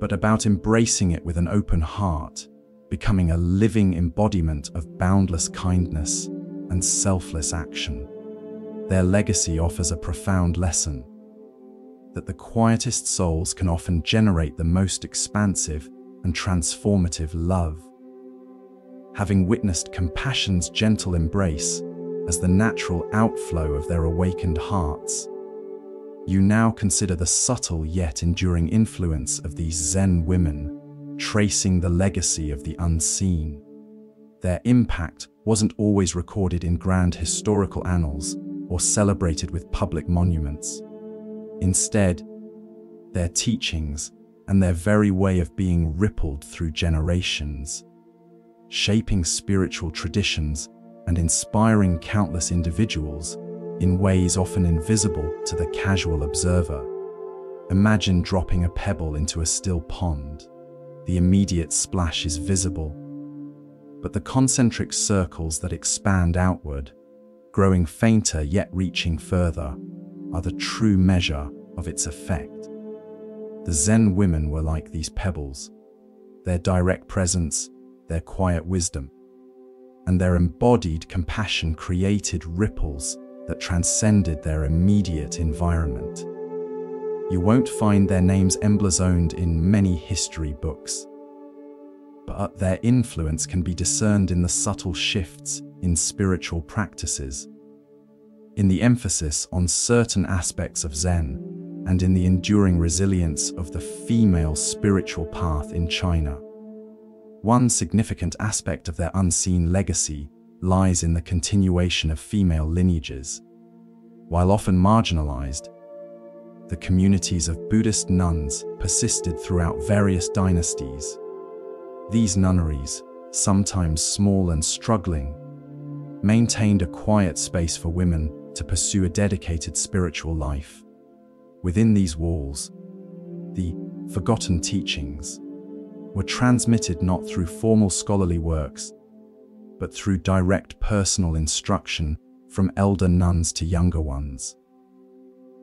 but about embracing it with an open heart, becoming a living embodiment of boundless kindness and selfless action. Their legacy offers a profound lesson that the quietest souls can often generate the most expansive and transformative love. Having witnessed compassion's gentle embrace as the natural outflow of their awakened hearts, you now consider the subtle yet enduring influence of these Zen women, tracing the legacy of the unseen. Their impact wasn't always recorded in grand historical annals or celebrated with public monuments. Instead, their teachings and their very way of being rippled through generations, shaping spiritual traditions and inspiring countless individuals in ways often invisible to the casual observer. Imagine dropping a pebble into a still pond. The immediate splash is visible, but the concentric circles that expand outward, growing fainter yet reaching further, are the true measure of its effect. The Zen women were like these pebbles. Their direct presence, their quiet wisdom, and their embodied compassion created ripples that transcended their immediate environment. You won't find their names emblazoned in many history books, but their influence can be discerned in the subtle shifts in spiritual practices, in the emphasis on certain aspects of Zen, and in the enduring resilience of the female spiritual path in China. One significant aspect of their unseen legacy lies in the continuation of female lineages. While often marginalized, the communities of Buddhist nuns persisted throughout various dynasties. These nunneries, sometimes small and struggling, maintained a quiet space for women to pursue a dedicated spiritual life. Within these walls, the forgotten teachings were transmitted not through formal scholarly works, but through direct personal instruction from elder nuns to younger ones.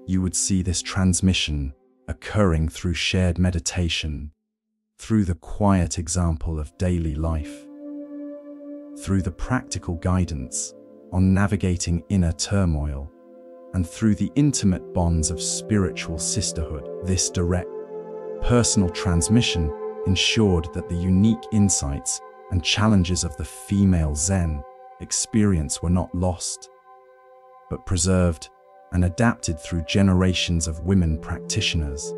You would see this transmission occurring through shared meditation, through the quiet example of daily life, through the practical guidance on navigating inner turmoil, and through the intimate bonds of spiritual sisterhood. This direct, personal transmission ensured that the unique insights and challenges of the female Zen experience were not lost, but preserved and adapted through generations of women practitioners.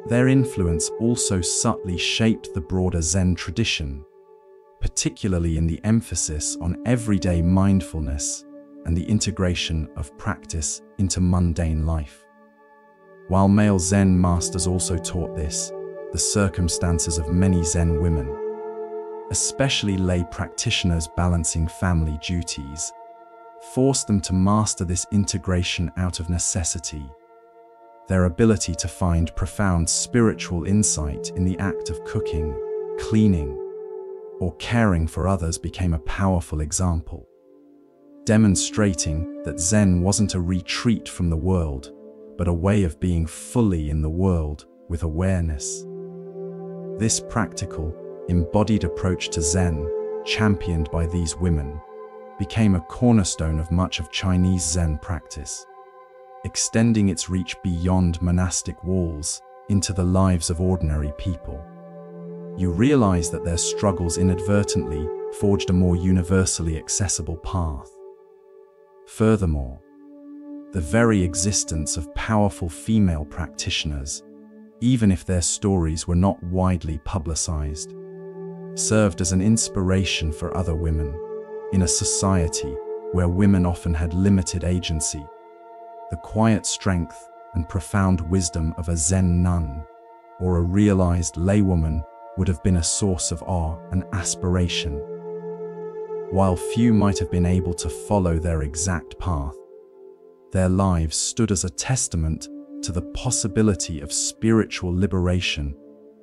Their influence also subtly shaped the broader Zen tradition, particularly in the emphasis on everyday mindfulness and the integration of practice into mundane life. While male Zen masters also taught this, the circumstances of many Zen women, especially lay practitioners balancing family duties, forced them to master this integration out of necessity. Their ability to find profound spiritual insight in the act of cooking, cleaning, or caring for others became a powerful example, demonstrating that Zen wasn't a retreat from the world, but a way of being fully in the world with awareness. This practical, embodied approach to Zen, championed by these women, became a cornerstone of much of Chinese Zen practice, extending its reach beyond monastic walls into the lives of ordinary people. You realize that their struggles inadvertently forged a more universally accessible path. Furthermore, the very existence of powerful female practitioners, even if their stories were not widely publicized, served as an inspiration for other women. In a society where women often had limited agency, the quiet strength and profound wisdom of a Zen nun or a realized laywoman would have been a source of awe and aspiration. While few might have been able to follow their exact path, their lives stood as a testament to the possibility of spiritual liberation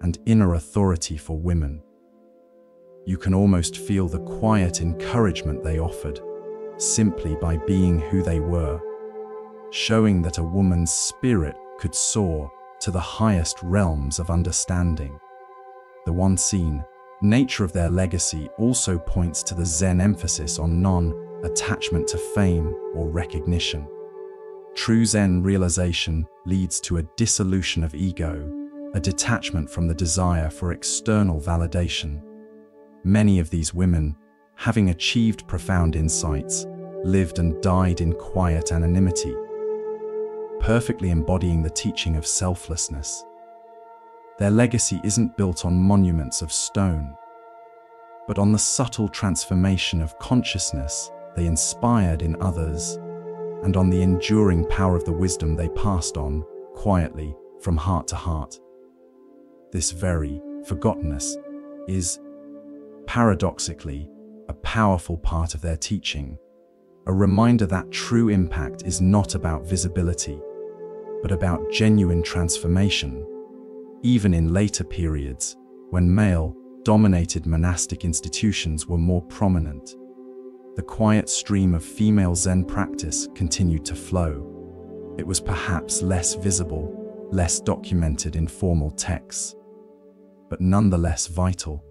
and inner authority for women. You can almost feel the quiet encouragement they offered, simply by being who they were, showing that a woman's spirit could soar to the highest realms of understanding. The unseen nature of their legacy also points to the Zen emphasis on non-attachment to fame or recognition. True Zen realization leads to a dissolution of ego, a detachment from the desire for external validation. Many of these women, having achieved profound insights, lived and died in quiet anonymity, perfectly embodying the teaching of selflessness. Their legacy isn't built on monuments of stone, but on the subtle transformation of consciousness they inspired in others, and on the enduring power of the wisdom they passed on, quietly, from heart to heart. This very forgottenness is, paradoxically, a powerful part of their teaching, a reminder that true impact is not about visibility, but about genuine transformation. Even in later periods, when male-dominated monastic institutions were more prominent, the quiet stream of female Zen practice continued to flow. It was perhaps less visible, less documented in formal texts, but nonetheless vital.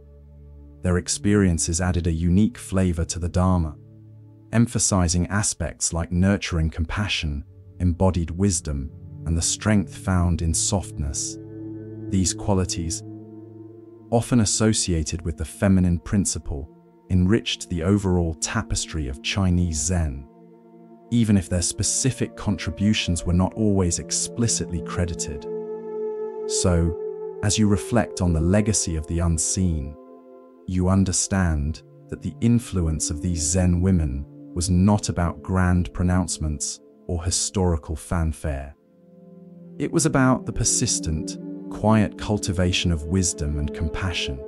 Their experiences added a unique flavor to the Dharma, emphasizing aspects like nurturing compassion, embodied wisdom, and the strength found in softness. These qualities, often associated with the feminine principle, enriched the overall tapestry of Chinese Zen, even if their specific contributions were not always explicitly credited. So, as you reflect on the legacy of the unseen, you understand that the influence of these Zen women was not about grand pronouncements or historical fanfare. It was about the persistent, quiet cultivation of wisdom and compassion,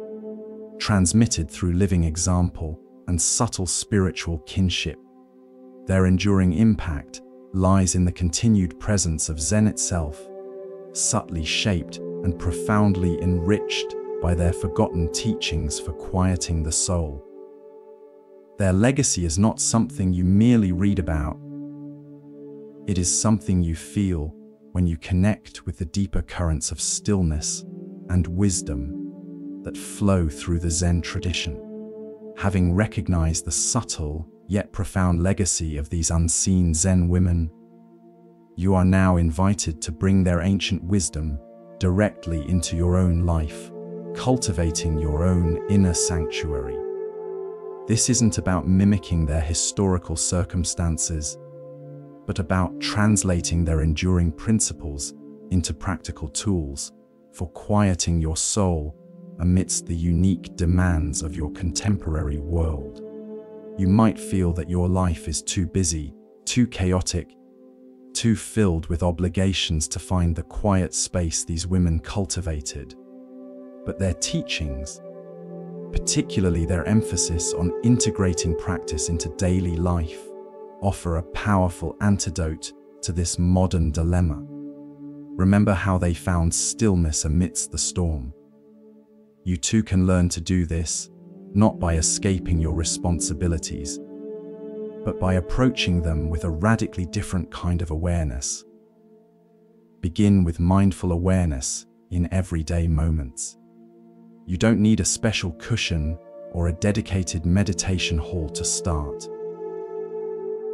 transmitted through living example and subtle spiritual kinship. Their enduring impact lies in the continued presence of Zen itself, subtly shaped and profoundly enriched by their forgotten teachings for quieting the soul. Their legacy is not something you merely read about. It is something you feel when you connect with the deeper currents of stillness and wisdom that flow through the Zen tradition. Having recognized the subtle yet profound legacy of these unseen Zen women, you are now invited to bring their ancient wisdom directly into your own life, cultivating your own inner sanctuary. This isn't about mimicking their historical circumstances, but about translating their enduring principles into practical tools for quieting your soul amidst the unique demands of your contemporary world. You might feel that your life is too busy, too chaotic, too filled with obligations to find the quiet space these women cultivated. But their teachings, particularly their emphasis on integrating practice into daily life, offer a powerful antidote to this modern dilemma. Remember how they found stillness amidst the storm. You too can learn to do this, not by escaping your responsibilities, but by approaching them with a radically different kind of awareness. Begin with mindful awareness in everyday moments. You don't need a special cushion or a dedicated meditation hall to start.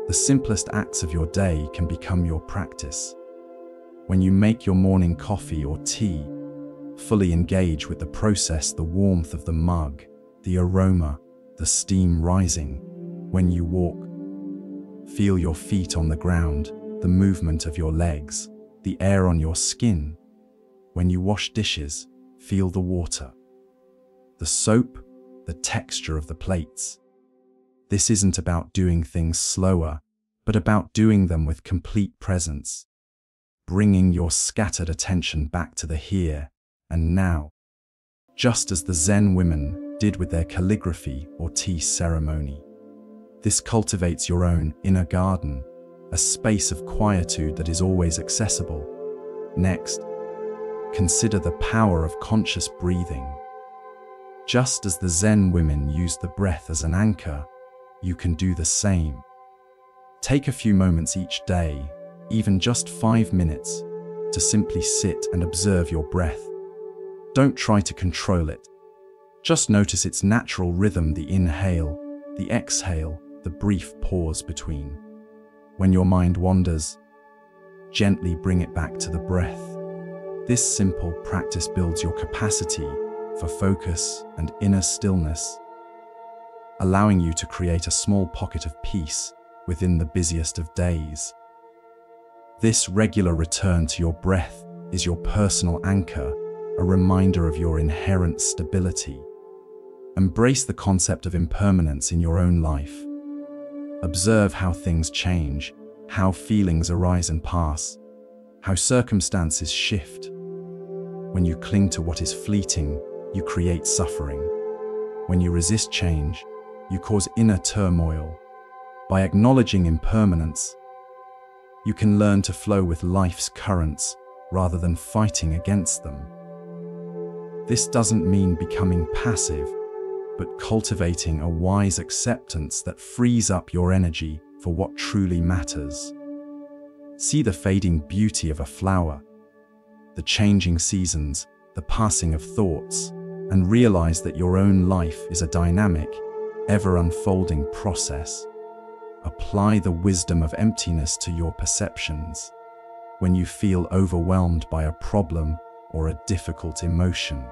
The simplest acts of your day can become your practice. When you make your morning coffee or tea, fully engage with the process, the warmth of the mug, the aroma, the steam rising. When you walk, feel your feet on the ground, the movement of your legs, the air on your skin. When you wash dishes, feel the water, the soap, the texture of the plates. This isn't about doing things slower, but about doing them with complete presence, bringing your scattered attention back to the here and now, just as the Zen women did with their calligraphy or tea ceremony. This cultivates your own inner garden, a space of quietude that is always accessible. Next, consider the power of conscious breathing. Just as the Zen women used the breath as an anchor, you can do the same. Take a few moments each day, even just 5 minutes, to simply sit and observe your breath. Don't try to control it. Just notice its natural rhythm, the inhale, the exhale, the brief pause between. When your mind wanders, gently bring it back to the breath. This simple practice builds your capacity for focus and inner stillness, allowing you to create a small pocket of peace within the busiest of days. This regular return to your breath is your personal anchor, a reminder of your inherent stability. Embrace the concept of impermanence in your own life. Observe how things change, how feelings arise and pass, how circumstances shift. When you cling to what is fleeting, you create suffering. When you resist change, you cause inner turmoil. By acknowledging impermanence, you can learn to flow with life's currents rather than fighting against them. This doesn't mean becoming passive, but cultivating a wise acceptance that frees up your energy for what truly matters. See the fading beauty of a flower, the changing seasons, the passing of thoughts, and realize that your own life is a dynamic, ever-unfolding process. Apply the wisdom of emptiness to your perceptions. When you feel overwhelmed by a problem or a difficult emotion,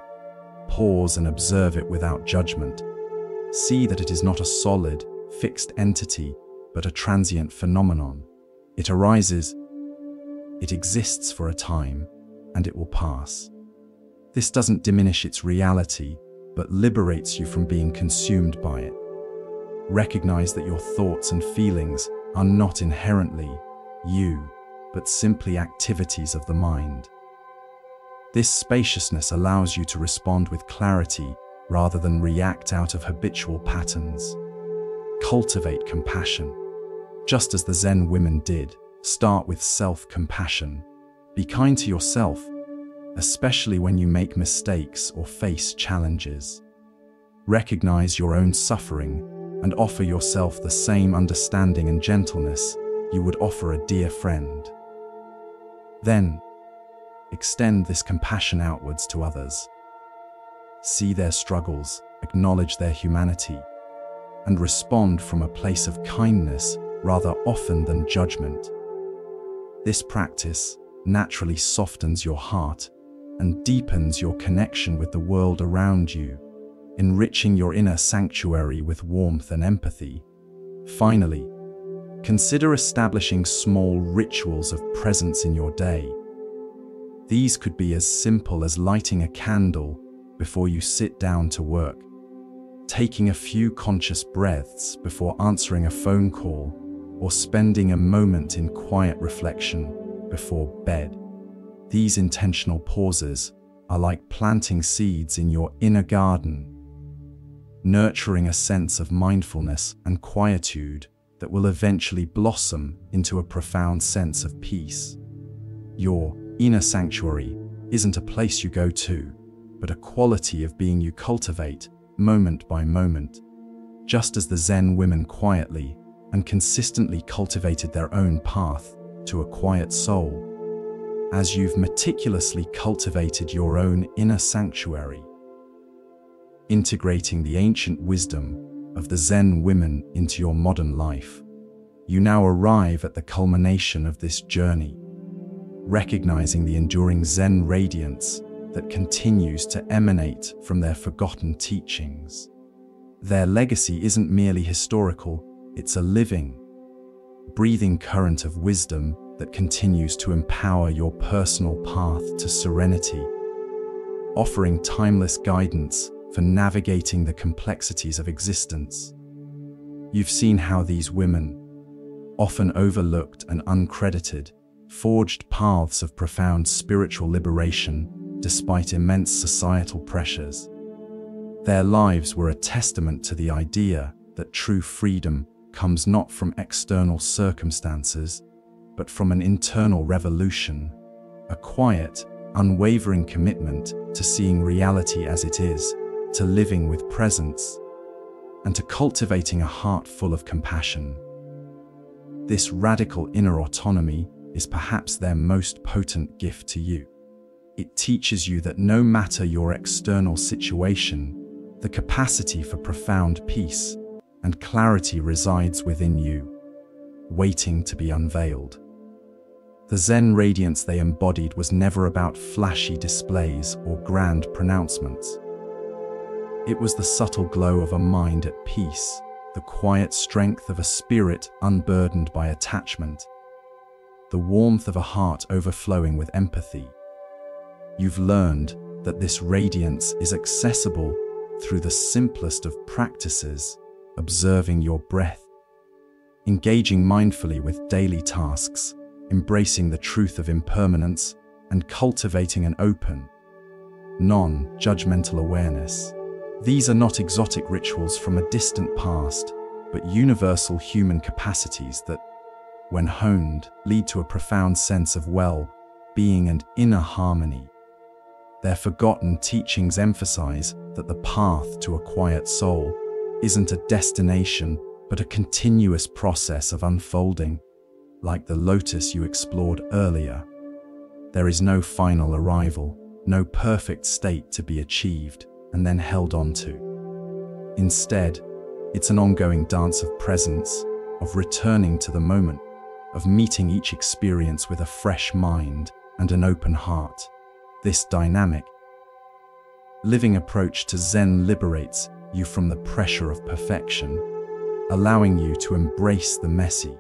pause and observe it without judgment. See that it is not a solid, fixed entity, but a transient phenomenon. It arises, it exists for a time, and it will pass. This doesn't diminish its reality, but liberates you from being consumed by it. Recognize that your thoughts and feelings are not inherently you, but simply activities of the mind. This spaciousness allows you to respond with clarity rather than react out of habitual patterns. Cultivate compassion. Just as the Zen women did, start with self-compassion. Be kind to yourself, especially when you make mistakes or face challenges. Recognize your own suffering and offer yourself the same understanding and gentleness you would offer a dear friend. Then, extend this compassion outwards to others. See their struggles, acknowledge their humanity, and respond from a place of kindness rather often than judgment. This practice naturally softens your heart and deepens your connection with the world around you, enriching your inner sanctuary with warmth and empathy. Finally, consider establishing small rituals of presence in your day. These could be as simple as lighting a candle before you sit down to work, taking a few conscious breaths before answering a phone call, or spending a moment in quiet reflection before bed. These intentional pauses are like planting seeds in your inner garden, nurturing a sense of mindfulness and quietude that will eventually blossom into a profound sense of peace. Your inner sanctuary isn't a place you go to, but a quality of being you cultivate moment by moment. Just as the Zen women quietly and consistently cultivated their own path to a quiet soul, as you've meticulously cultivated your own inner sanctuary, integrating the ancient wisdom of the Zen women into your modern life, you now arrive at the culmination of this journey, recognizing the enduring Zen radiance that continues to emanate from their forgotten teachings. Their legacy isn't merely historical, it's a living, breathing current of wisdom that continues to empower your personal path to serenity, offering timeless guidance for navigating the complexities of existence. You've seen how these women, often overlooked and uncredited, forged paths of profound spiritual liberation despite immense societal pressures. Their lives were a testament to the idea that true freedom comes not from external circumstances, but from an internal revolution, a quiet, unwavering commitment to seeing reality as it is, to living with presence, and to cultivating a heart full of compassion. This radical inner autonomy is perhaps their most potent gift to you. It teaches you that no matter your external situation, the capacity for profound peace and clarity resides within you, waiting to be unveiled. The Zen radiance they embodied was never about flashy displays or grand pronouncements. It was the subtle glow of a mind at peace, the quiet strength of a spirit unburdened by attachment, the warmth of a heart overflowing with empathy. You've learned that this radiance is accessible through the simplest of practices, observing your breath, engaging mindfully with daily tasks, embracing the truth of impermanence, and cultivating an open, non-judgmental awareness. These are not exotic rituals from a distant past, but universal human capacities that, when honed, lead to a profound sense of well-being and inner harmony. Their forgotten teachings emphasize that the path to a quiet soul isn't a destination, but a continuous process of unfolding. Like the lotus you explored earlier, there is no final arrival, no perfect state to be achieved and then held on to. Instead, it's an ongoing dance of presence, of returning to the moment, of meeting each experience with a fresh mind and an open heart. This dynamic, living approach to Zen liberates you from the pressure of perfection, allowing you to embrace the messy,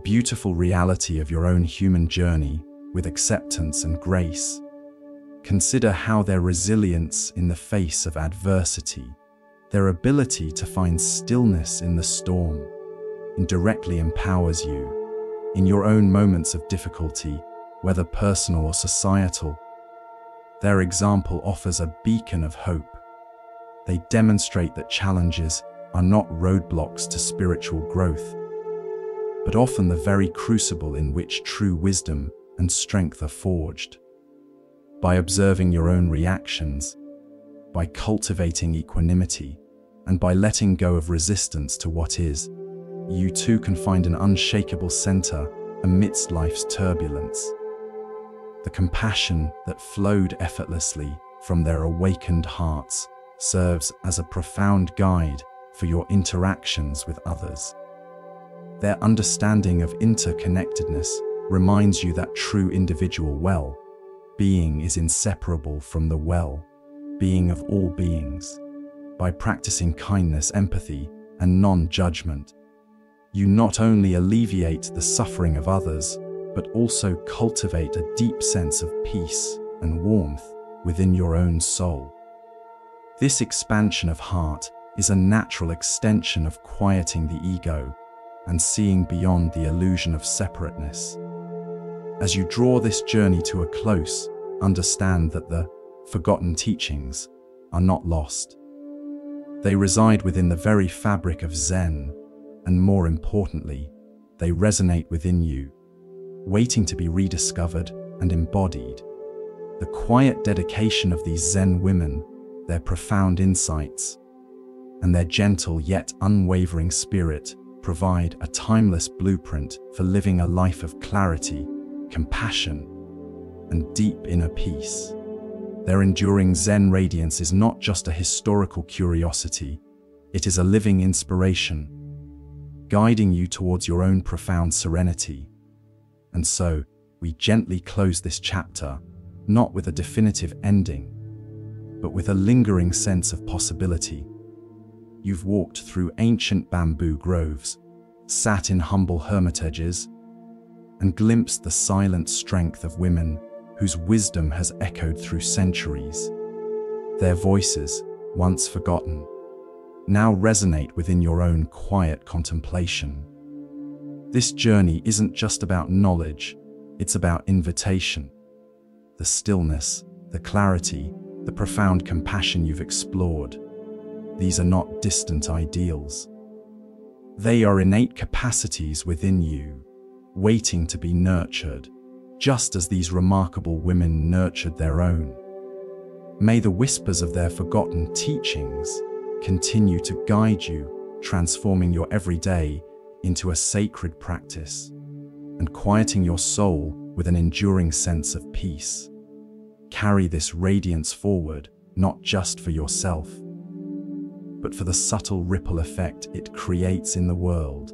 beautiful reality of your own human journey with acceptance and grace. Consider how their resilience in the face of adversity, their ability to find stillness in the storm, indirectly empowers you in your own moments of difficulty, whether personal or societal. Their example offers a beacon of hope. They demonstrate that challenges are not roadblocks to spiritual growth, but often the very crucible in which true wisdom and strength are forged. By observing your own reactions, by cultivating equanimity, and by letting go of resistance to what is, you too can find an unshakable center amidst life's turbulence. The compassion that flowed effortlessly from their awakened hearts serves as a profound guide for your interactions with others. Their understanding of interconnectedness reminds you that true individual well-being is inseparable from the well-being of all beings. By practicing kindness, empathy, and non-judgment, you not only alleviate the suffering of others, but also cultivate a deep sense of peace and warmth within your own soul. This expansion of heart is a natural extension of quieting the ego and seeing beyond the illusion of separateness. As you draw this journey to a close, understand that the forgotten teachings are not lost. They reside within the very fabric of Zen, and more importantly, they resonate within you, waiting to be rediscovered and embodied. The quiet dedication of these Zen women, their profound insights, and their gentle yet unwavering spirit provide a timeless blueprint for living a life of clarity, compassion, and deep inner peace. Their enduring Zen radiance is not just a historical curiosity, it is a living inspiration, guiding you towards your own profound serenity. And so, we gently close this chapter, not with a definitive ending, but with a lingering sense of possibility. You've walked through ancient bamboo groves, sat in humble hermitages, and glimpsed the silent strength of women whose wisdom has echoed through centuries. Their voices, once forgotten, now resonate within your own quiet contemplation. This journey isn't just about knowledge, it's about invitation. The stillness, the clarity, the profound compassion you've explored, these are not distant ideals. They are innate capacities within you, waiting to be nurtured, just as these remarkable women nurtured their own. May the whispers of their forgotten teachings continue to guide you, transforming your everyday into a sacred practice, and quieting your soul with an enduring sense of peace. Carry this radiance forward, not just for yourself, but for the subtle ripple effect it creates in the world.